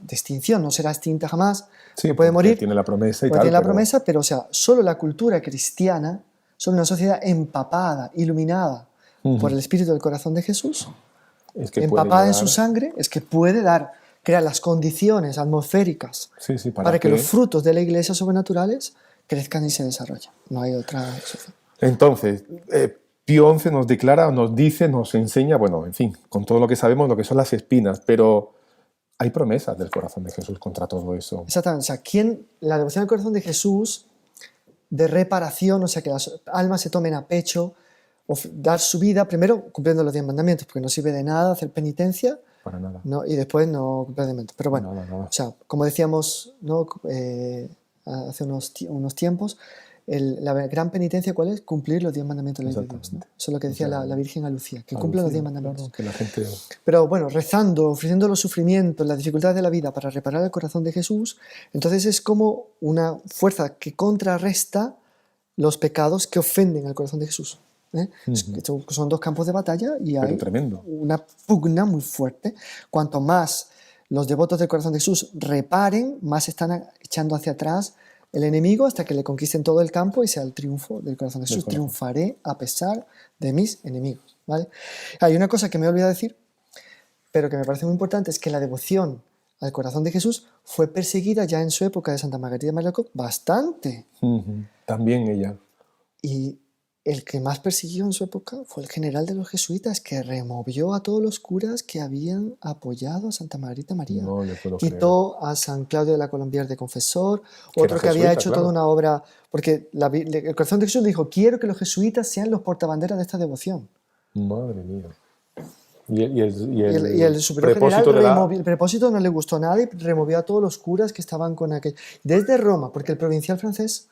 extinción, no será extinta jamás, Sí, puede morir, tiene la promesa y porque tal. tiene la pero- promesa, pero o sea, solo la cultura cristiana, solo una sociedad empapada, iluminada por el Espíritu del corazón de Jesús, es que puede empapada en llegar- su sangre, es que puede crear las condiciones atmosféricas Sí, sí, para que los frutos de la Iglesia sobrenaturales crezcan y se desarrollen. No hay otra solución. Entonces, Pío XI nos declara, nos dice, nos enseña, bueno, en fin, con todo lo que sabemos, lo que son las espinas, pero hay promesas del corazón de Jesús contra todo eso. Exactamente. O sea, la devoción al corazón de Jesús, de reparación, o sea, que las almas se tomen a pecho, dar su vida, primero cumpliendo los 10 mandamientos, porque no sirve de nada hacer penitencia, Para nada. ¿no? Y después no cumplir los mandamientos. Pero bueno, Nada. o sea, como decíamos, ¿no? Hace unos tiempos, la gran penitencia, ¿cuál es? Cumplir los 10 mandamientos de la ley de Dios, ¿no? Eso es lo que decía la Virgen a Lucía, que cumpla los 10 mandamientos. Claro, que la gente... Pero bueno, rezando, ofreciendo los sufrimientos, las dificultades de la vida para reparar el corazón de Jesús, entonces es como una fuerza que contrarresta los pecados que ofenden al corazón de Jesús. Son dos campos de batalla y hay tremendo. una pugna muy fuerte. Cuanto más los devotos del corazón de Jesús reparen, más están echando hacia atrás el enemigo hasta que le conquisten todo el campo y sea el triunfo del corazón de Jesús. Triunfaré a pesar de mis enemigos. ¿Vale? Hay una cosa que me he olvidado decir, pero que me parece muy importante, es que la devoción al corazón de Jesús fue perseguida ya en su época de Santa Margarita de Marlaco bastante. También ella. Y el que más persiguió en su época fue el general de los jesuitas, que removió a todos los curas que habían apoyado a Santa Margarita María. No le puedo Quitó a San Claudio de la Colombier de confesor, Que otro era que había jesuita, hecho claro. toda una obra, porque el corazón de Jesús dijo, quiero que los jesuitas sean los portabanderas de esta devoción. Madre mía. Y el superior propósito general el propósito no le gustó nada y removió a todos los curas que estaban con aquel. Desde Roma, porque el provincial francés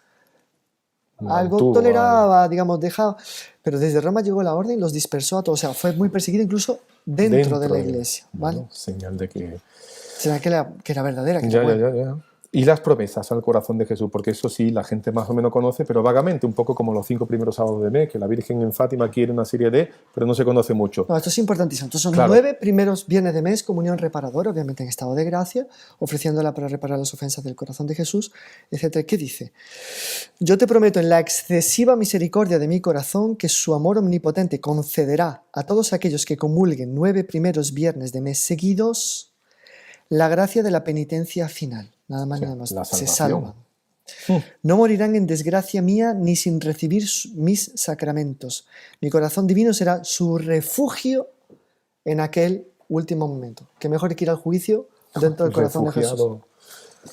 algo toleraba, digamos, dejaba, pero desde Roma llegó la orden y los dispersó a todos. O sea, fue muy perseguido incluso dentro de la iglesia. ¿Vale? Bueno, señal de que... Será que era verdadera. Que Ya. Y las promesas al corazón de Jesús, porque eso sí, la gente más o menos conoce, pero vagamente, un poco como los 5 primeros sábados de mes, que la Virgen en Fátima quiere una serie de, pero no se conoce mucho. No, esto es importantísimo. Entonces son Claro. 9 primeros viernes de mes, comunión reparadora, obviamente en estado de gracia, ofreciéndola para reparar las ofensas del corazón de Jesús, etc. ¿Qué dice? Yo te prometo en la excesiva misericordia de mi corazón que su amor omnipotente concederá a todos aquellos que comulguen 9 primeros viernes de mes seguidos la gracia de la penitencia final. Nada más, nada más. Se salvan. No morirán en desgracia mía ni sin recibir mis sacramentos. Mi corazón divino será su refugio en aquel último momento. Que mejor que ir al juicio dentro del corazón de Jesús.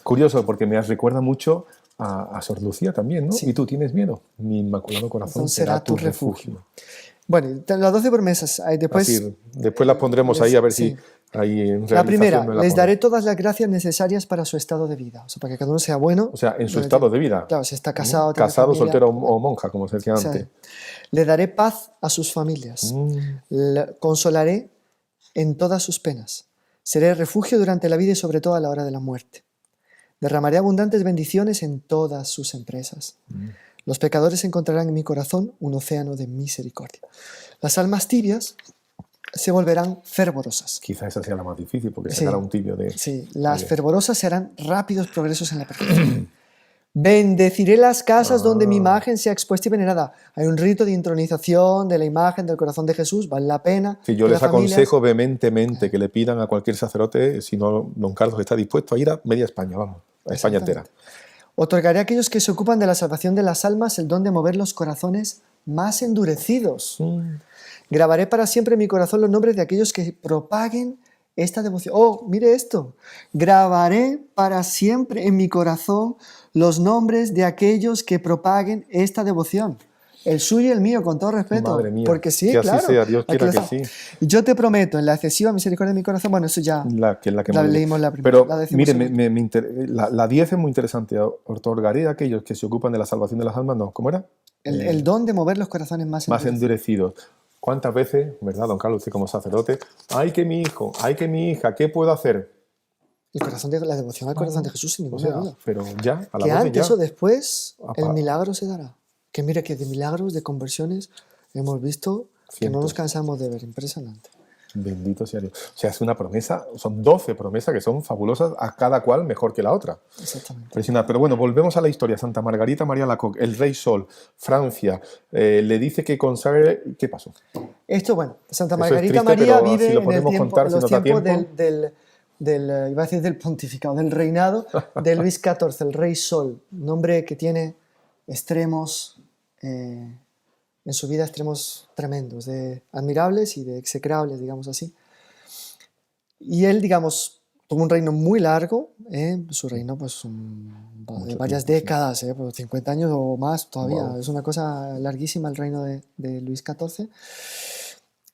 Curioso, porque me recuerda mucho a Sor Lucía también, ¿no? Sí. ¿Y tú tienes miedo? Mi inmaculado corazón será tu refugio. Bueno, las 12 promesas. Después las pondremos ahí a ver si hay en La primera, no la les pone. daré todas las gracias necesarias para su estado de vida. O sea, para que cada uno sea bueno. O sea, en su estado de vida. Claro, si está casado. tiene Casado, familia, soltero o monja, como se decía antes. Le daré paz a sus familias. Consolaré en todas sus penas. Seré refugio durante la vida y sobre todo a la hora de la muerte. Derramaré abundantes bendiciones en todas sus empresas. Los pecadores encontrarán en mi corazón un océano de misericordia. Las almas tibias se volverán fervorosas. Quizá esa sea la más difícil, porque sacará un tibio de... Sí, las fervorosas serán rápidos progresos en la perfección. Bendeciré las casas donde mi imagen sea expuesta y venerada. Hay un rito de intronización de la imagen del corazón de Jesús, vale la pena. Sí, yo les aconsejo vehementemente que le pidan a cualquier sacerdote, si no, don Carlos está dispuesto a ir a media España, vamos, a España entera. Otorgaré a aquellos que se ocupan de la salvación de las almas el don de mover los corazones más endurecidos. Grabaré para siempre en mi corazón los nombres de aquellos que propaguen esta devoción. Oh, mire esto. Grabaré para siempre en mi corazón los nombres de aquellos que propaguen esta devoción. El suyo y el mío, con todo respeto. Madre mía, porque sí, que claro. así sea, Dios quiera que sí. Yo te prometo, en la excesiva misericordia de mi corazón, bueno, eso ya la leímos la primera. Pero mire, la 10 es muy interesante. Otorgaré a aquellos que se ocupan de la salvación de las almas, no, ¿cómo era? El don de mover los corazones más endurecidos. ¿Cuántas veces, verdad, don Carlos, usted como sacerdote, ay que mi hijo, ay que mi hija, ¿qué puedo hacer? La devoción al corazón de Jesús, sin ninguna duda. Pero ya, a la que vez antes ya. o después el milagro se dará. Que mira que de milagros, de conversiones, hemos visto que no nos cansamos de ver. Impresionante. Bendito sea Dios. O sea, es una promesa, son 12 promesas que son fabulosas, a cada cual mejor que la otra. Exactamente. Pero bueno, volvemos a la historia. Santa Margarita María Alacoque, el Rey Sol, Francia, le dice que consagre... ¿Qué pasó? Esto, bueno, Santa Margarita María vive en el tiempo, contar, los tiempos iba a decir del pontificado, del reinado de Luis XIV, el Rey Sol, nombre que tiene extremos... en su vida extremos tremendos, de admirables y de execrables, digamos así. Y él, digamos, tuvo un reino muy largo, su reino pues de varias décadas, por 50 años o más todavía. Wow. Es una cosa larguísima el reino de Luis XIV.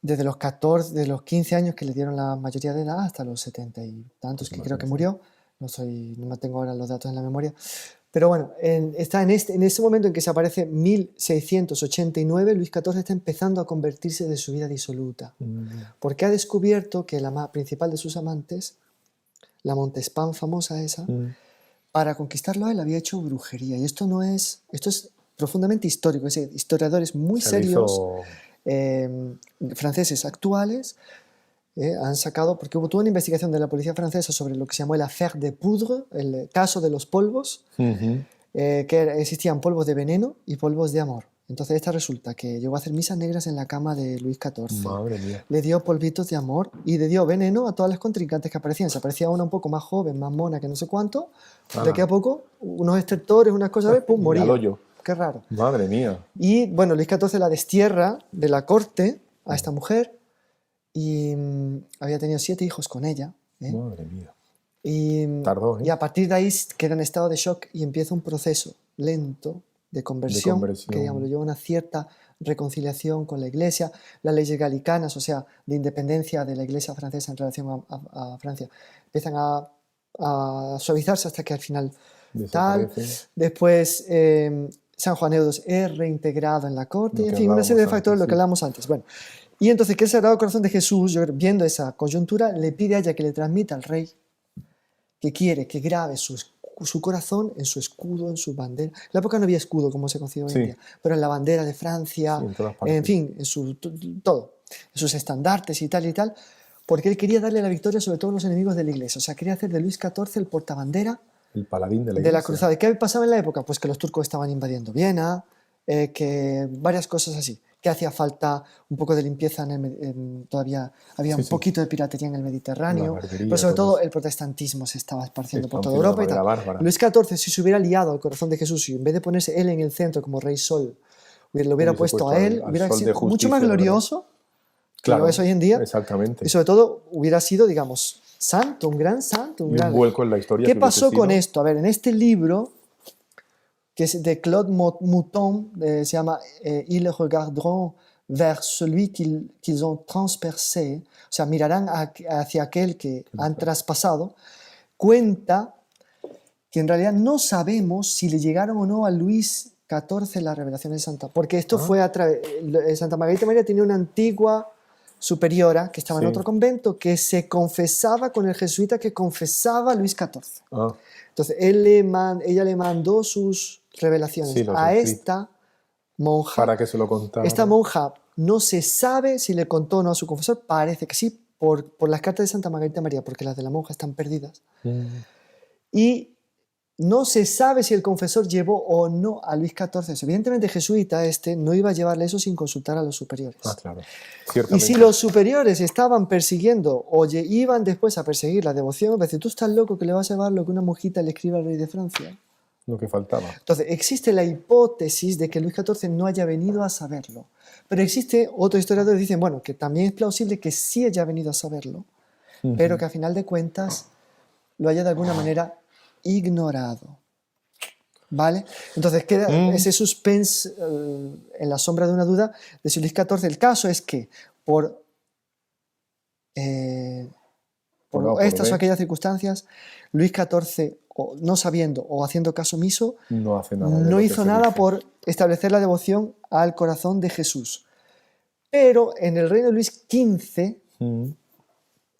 Desde los 15 años que le dieron la mayoría de edad hasta los 70 y tantos que creo que murió. No tengo ahora los datos en la memoria. Pero bueno, está en ese momento en que se aparece 1689, Luis XIV está empezando a convertirse de su vida disoluta. Porque ha descubierto que la principal de sus amantes, la Montespan famosa esa, para conquistarlo a él había hecho brujería. Y esto es profundamente histórico. Es decir, historiadores muy serios, franceses actuales, han sacado, porque tuvo una investigación de la policía francesa sobre lo que se llamó el affaire de poudre, el caso de los polvos, que existían polvos de veneno y polvos de amor. Entonces esta resulta que llegó a hacer misas negras en la cama de Luis XIV. Madre mía. Le dio polvitos de amor y le dio veneno a todas las contrincantes que aparecían. Se aparecía una un poco más joven, más mona, que no sé cuánto. De aquí a poco, unos estertores, unas cosas, pum, moría. Qué raro. Madre mía. Y bueno, Luis XIV la destierra de la corte a esta mujer. Y había tenido 7 hijos con ella. Madre mía. Tardó, y a partir de ahí queda en estado de shock y empieza un proceso lento de conversión. Que digamos, lo lleva a una cierta reconciliación con la Iglesia, las leyes galicanas, o sea, de independencia de la Iglesia francesa en relación a Francia, empiezan a suavizarse hasta que al final Después San Juan Eudos es reintegrado en la corte, y en fin, una serie de factores, lo que hablamos antes. Bueno, y entonces que el Sagrado Corazón de Jesús, viendo esa coyuntura, le pide a ella que le transmita al rey que quiere que grabe su corazón en su escudo, en su bandera. En la época no había escudo como se conoce hoy en día, pero en la bandera de Francia, en fin, en todo, en sus estandartes y tal, porque él quería darle la victoria sobre todos los enemigos de la Iglesia. O sea, quería hacer de Luis XIV el portabandera, el paladín de la Iglesia. De la cruzada. ¿Qué pasaba en la época? Pues que los turcos estaban invadiendo Viena, que varias cosas así, que hacía falta un poco de limpieza, todavía había un poquito de piratería en el Mediterráneo, pero sobre todo el protestantismo se estaba esparciendo por toda Europa y tal. Luis XIV, si se hubiera liado al corazón de Jesús y en vez de ponerse él en el centro como Rey Sol, lo hubiera puesto a él, hubiera sido mucho más glorioso que lo es hoy en día. Exactamente. Y sobre todo hubiera sido, digamos, santo, un gran santo. Un gran... vuelco en la historia. ¿Qué pasó con esto? A ver, en este libro, que es de Claude Mouton, se llama Ils regarderont vers celui qu'ils ont transpercé, o sea, mirarán hacia aquel que han traspasado, cuenta que en realidad no sabemos si le llegaron o no a Luis XIV las revelaciones de Santa, porque esto fue a través... Santa Margarita María tenía una antigua superiora que estaba en otro convento que se confesaba con el jesuita que confesaba a Luis XIV. Entonces ella le mandó sus revelaciones a esta monja. Para que se lo contara. Esta monja no se sabe si le contó o no a su confesor, parece que sí, por las cartas de Santa Margarita María, porque las de la monja están perdidas. Y no se sabe si el confesor llevó o no a Luis XIV. Evidentemente, jesuita no iba a llevarle eso sin consultar a los superiores. Ah, claro. Y si los superiores estaban persiguiendo o iban después a perseguir la devoción, me dice, tú estás loco que le vas a llevar lo que una monjita le escribe al rey de Francia. Lo que faltaba. Entonces, existe la hipótesis de que Luis XIV no haya venido a saberlo. Pero existe otros historiadores que dicen, bueno, que también es plausible que sí haya venido a saberlo, pero que a final de cuentas lo haya de alguna manera ignorado. ¿Vale? Entonces queda ese suspense en la sombra de una duda de si Luis XIV. El caso es que por estas o aquellas circunstancias, Luis XIV, no sabiendo o haciendo caso omiso, no hizo nada por establecer la devoción al corazón de Jesús. Pero en el reino de Luis XV,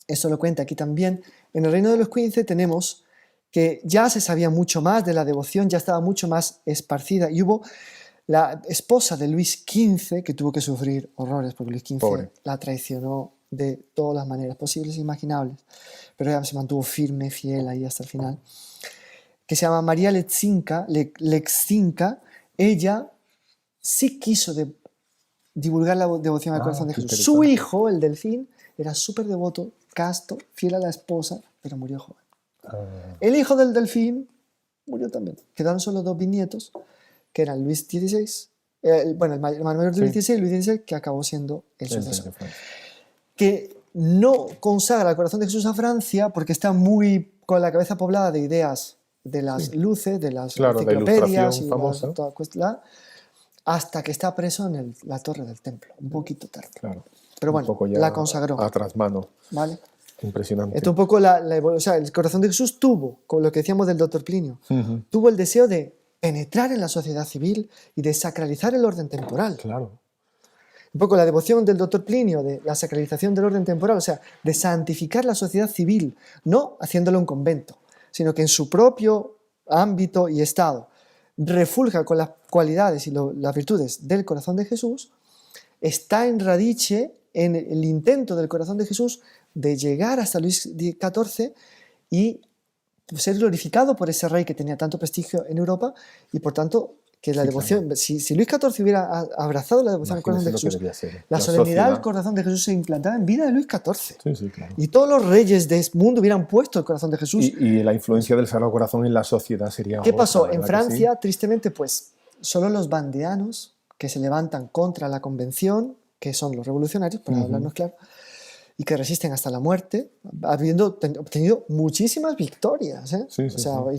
eso lo cuenta aquí también, en el reino de Luis XV tenemos que ya se sabía mucho más de la devoción, ya estaba mucho más esparcida, y hubo la esposa de Luis XV que tuvo que sufrir horrores porque Luis XV la traicionó de todas las maneras posibles e imaginables, pero ella se mantuvo firme, fiel ahí hasta el final, que se llama María Leczinska. Ella sí quiso divulgar la devoción al corazón de Jesús. Su hijo, el Delfín, era súper devoto, casto, fiel a la esposa, pero murió joven. El hijo del Delfín murió también. Quedaron solo 2 bisnietos, que eran Luis XVI, el mayor de Luis XVI y Luis XVI, que acabó siendo el sucesor. Que no consagra el corazón de Jesús a Francia porque está muy con la cabeza poblada de ideas de las luces, de las enciclopedias y hasta que está preso en la torre del templo, un poquito tarde. Claro. Pero bueno, la consagró. A trasmano. ¿Vale? Impresionante. Esto un poco el corazón de Jesús tuvo, con lo que decíamos del doctor Plinio, tuvo el deseo de penetrar en la sociedad civil y de sacralizar el orden temporal. Claro. Un poco la devoción del doctor Plinio, de la sacralización del orden temporal, o sea, de santificar la sociedad civil, no haciéndolo un convento, sino que en su propio ámbito y estado refulja con las cualidades y las virtudes del corazón de Jesús, está en radice en el intento del corazón de Jesús de llegar hasta Luis XIV y ser glorificado por ese rey que tenía tanto prestigio en Europa, y por tanto que la devoción, claro. si Luis XIV hubiera abrazado la devoción al corazón de Jesús, la solemnidad del corazón de Jesús se implantaba en vida de Luis XIV. Sí, claro. Y todos los reyes del mundo hubieran puesto el corazón de Jesús. Y la influencia del Sagrado Corazón en la sociedad sería... ¿Qué pasó? En Francia, tristemente, pues solo los bandeanos que se levantan contra la convención, que son los revolucionarios, para hablarnos claro, y que resisten hasta la muerte, habiendo obtenido muchísimas victorias,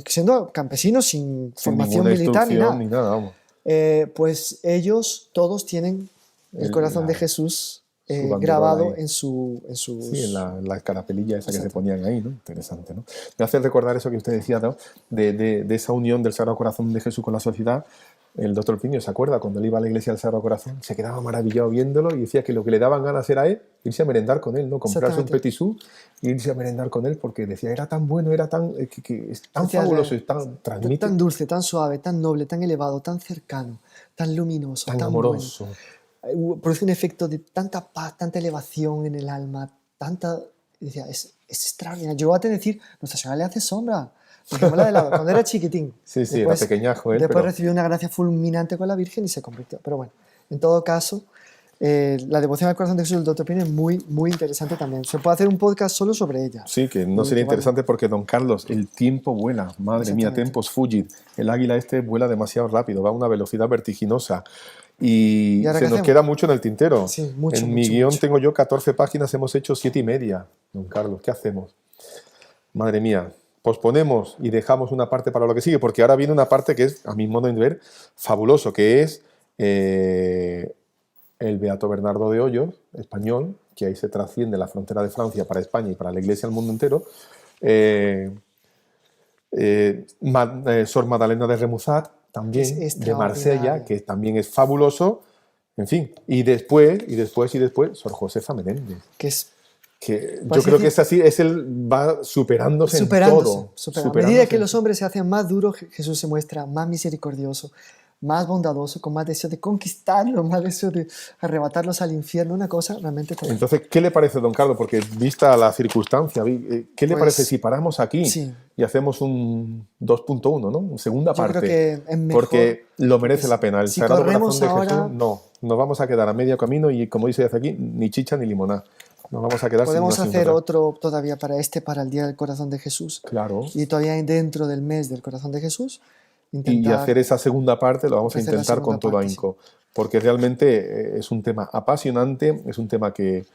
siendo campesinos sin formación militar ni nada. Vamos. Pues ellos todos tienen el corazón de Jesús grabado en la carapelilla esa que se ponían ahí, ¿no? Interesante, ¿no? Me hace recordar eso que usted decía, ¿no? de esa unión del Sagrado Corazón de Jesús con la sociedad. El doctor Plinio, ¿se acuerda? Cuando él iba a la iglesia del Sagrado Corazón, se quedaba maravillado viéndolo y decía que lo que le daban ganas era irse a merendar con él, ¿no? Comprarse un petit sou y irse a merendar con él, porque decía, era tan bueno, era tan, es tan fabuloso, transmite... Tan dulce, tan suave, tan noble, tan elevado, tan cercano, tan luminoso, tan amoroso. Bueno. Produce un efecto de tanta paz, tanta elevación en el alma, decía, es extraordinario. Llegó a decir, Nuestra Señora le hace sombra. Cuando era chiquitín. Después, era pequeñajo. Después recibió una gracia fulminante con la Virgen y se convirtió. Pero bueno, en todo caso, la devoción al corazón de Jesús del doctor Plinio es muy, muy interesante también. Se puede hacer un podcast solo sobre ella. Sí, que no sería interesante porque, don Carlos, el tiempo vuela. Madre mía, tempus fugit. El águila vuela demasiado rápido, va a una velocidad vertiginosa. Y se nos queda mucho en el tintero. Sí, mucho, en mi guión tengo yo 14 páginas, hemos hecho 7,5. Don Carlos, ¿qué hacemos? Madre mía. Posponemos y dejamos una parte para lo que sigue, porque ahora viene una parte que es, a mi modo de ver, fabuloso, que es el Beato Bernardo de Hoyos, español, que ahí se trasciende la frontera de Francia para España y para la Iglesia al mundo entero, Sor Madalena de Remusat, también, de Marsella, que también es fabuloso, en fin, y después, Sor Josefa Menéndez. Yo creo que es así, va superándose en todo. A medida que los hombres se hacen más duros, Jesús se muestra más misericordioso, más bondadoso, con más deseo de conquistarlos, más deseo de arrebatarlos al infierno, una cosa realmente tremenda. Entonces, ¿qué le parece, don Carlos? Porque vista la circunstancia, ¿qué le Pues, parece si paramos aquí sí. y hacemos un 2.1, ¿no? Segunda parte. Yo creo que es mejor, porque lo merece la pena. El si Sagrado Corazón de ahora, Jesús, no. Nos vamos a quedar a medio camino y, como dice aquí, ni chicha ni limonada. Nos vamos a quedar podemos sin hacer otro todavía para el Día del Corazón de Jesús. Claro. Y todavía dentro del mes del Corazón de Jesús. Y hacer esa segunda parte lo vamos a intentar con todo ahínco. Sí. Porque realmente es un tema apasionante, es un tema que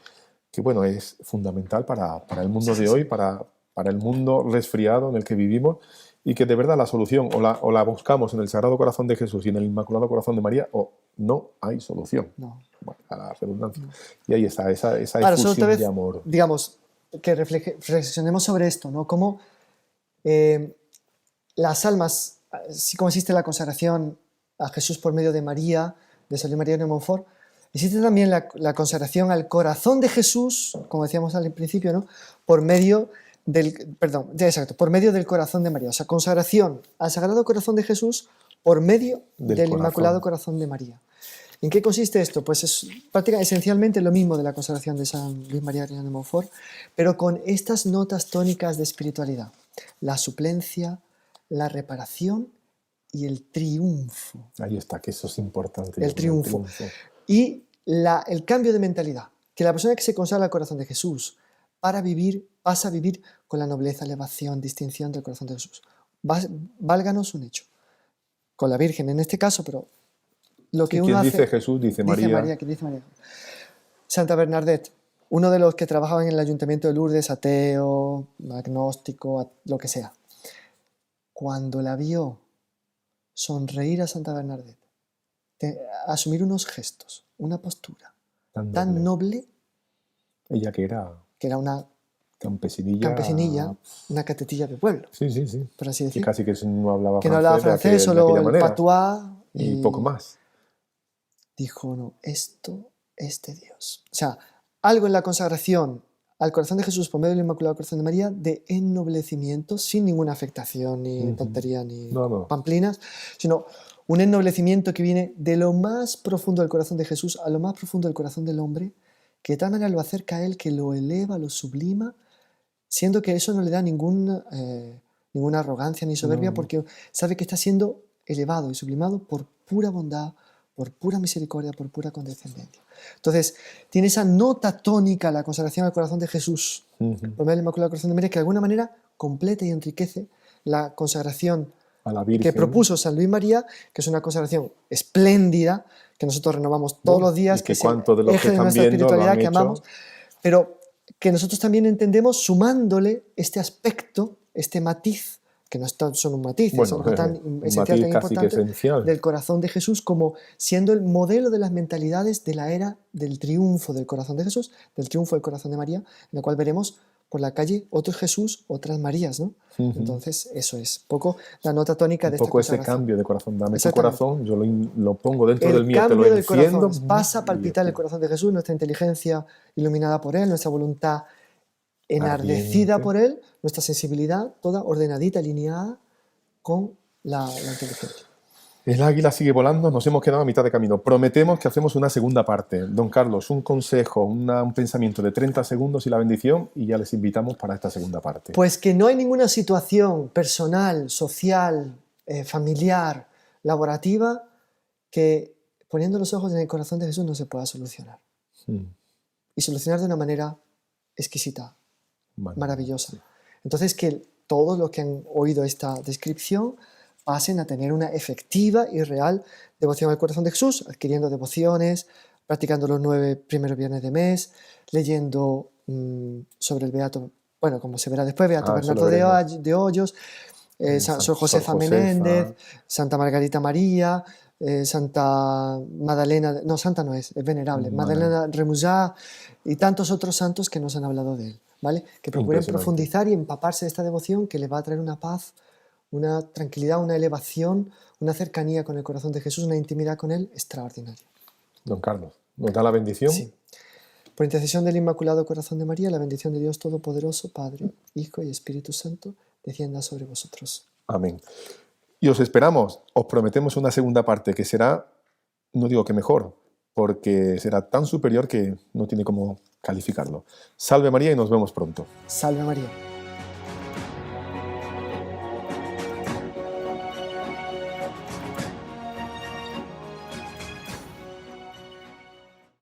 bueno, es fundamental para el mundo de hoy, para el mundo resfriado en el que vivimos, y que de verdad la solución o la buscamos en el Sagrado Corazón de Jesús y en el Inmaculado Corazón de María, o no hay solución. No. Bueno, a la redundancia. No. Y ahí está, esa efusión de amor. Digamos, que reflexionemos sobre esto, ¿no? Cómo las almas, así como existe la consagración a Jesús por medio de María, de San Luis María de Montfort, existe también la consagración al corazón de Jesús, como decíamos al principio, ¿no? por medio del corazón de María. O sea, consagración al Sagrado Corazón de Jesús por medio del Inmaculado Corazón de María. ¿En qué consiste esto? Pues es prácticamente esencialmente lo mismo de la consagración de San Luis María de Montfort, pero con estas notas tónicas de espiritualidad: la suplencia, la reparación y el triunfo. Ahí está, que eso es importante. El triunfo. Y el cambio de mentalidad, que la persona que se consagra al corazón de Jesús pasa a vivir con la nobleza, elevación, distinción del corazón de Jesús. Válganos un hecho. Con la Virgen en este caso, pero lo que uno hace... dice Jesús, dice María. Dice María. Santa Bernadette, uno de los que trabajaban en el Ayuntamiento de Lourdes, ateo, agnóstico, lo que sea. Cuando la vio sonreír a Santa Bernadette, asumir unos gestos, una postura tan noble, ella que era una campesinilla, una catetilla de pueblo, sí, por así decir, que casi que no hablaba francés, no hablaba francés, solo el patois y poco más. Dijo: no, esto es de Dios. O sea, algo en la consagración al corazón de Jesús por medio del Inmaculado Corazón de María de ennoblecimiento, sin ninguna afectación ni tontería ni pamplinas, sino un ennoblecimiento que viene de lo más profundo del corazón de Jesús a lo más profundo del corazón del hombre, que de tal manera lo acerca a él, que lo eleva, lo sublima, siendo que eso no le da ninguna arrogancia ni soberbia, porque sabe que está siendo elevado y sublimado por pura bondad, por pura misericordia, por pura condescendencia. Entonces, tiene esa nota tónica la consagración al corazón de Jesús por medio del Inmaculado Corazón de María, que de alguna manera completa y enriquece la consagración a la Virgen, que propuso San Luis María, que es una consagración espléndida, que nosotros renovamos todos los días, que es el eje de nuestra espiritualidad que amamos, pero que nosotros también entendemos sumándole este aspecto, este matiz, que no son un matiz, es algo tan esencial, tan importante, del corazón de Jesús, como siendo el modelo de las mentalidades de la era del triunfo del corazón de Jesús, del triunfo del corazón de María, en la cual veremos por la calle otros Jesús, otras Marías, ¿no? Entonces, eso es poco la nota tónica de esta consagración. Ese cambio de corazón, dame tu corazón, yo lo pongo dentro del mío, te lo enciendo. Corazón, pasa a palpitar el corazón corazón de Jesús, nuestra inteligencia iluminada por Él, nuestra voluntad enardecida por Él, nuestra sensibilidad toda ordenadita, alineada con la inteligencia. El águila sigue volando, nos hemos quedado a mitad de camino. Prometemos que hacemos una segunda parte. Don Carlos, un consejo, un pensamiento de 30 segundos y la bendición, y ya les invitamos para esta segunda parte. Pues que no hay ninguna situación personal, social, familiar, laborativa, que poniendo los ojos en el corazón de Jesús no se pueda solucionar. Y solucionar de una manera exquisita, maravillosa. Entonces, que todos los que han oído esta descripción pasen a tener una efectiva y real devoción al corazón de Jesús, adquiriendo devociones, practicando los 9 primeros viernes de mes, leyendo sobre el Beato, bueno, como se verá después, Beato Bernardo de Hoyos, Sor Josefa Menéndez, Santa Margarita María, Santa Madalena, no, santa no es venerable, Madalena Remusat y tantos otros santos que nos han hablado de él, ¿vale? Que procuren profundizar y empaparse de esta devoción que les va a traer una paz, una tranquilidad, una elevación, una cercanía con el corazón de Jesús, una intimidad con Él extraordinaria. Don Carlos, ¿nos da la bendición? Sí. Por intercesión del Inmaculado Corazón de María, la bendición de Dios Todopoderoso, Padre, Hijo y Espíritu Santo, descienda sobre vosotros. Amén. Y os esperamos, os prometemos una segunda parte que será, no digo que mejor, porque será tan superior que no tiene cómo calificarlo. Salve María y nos vemos pronto. Salve María.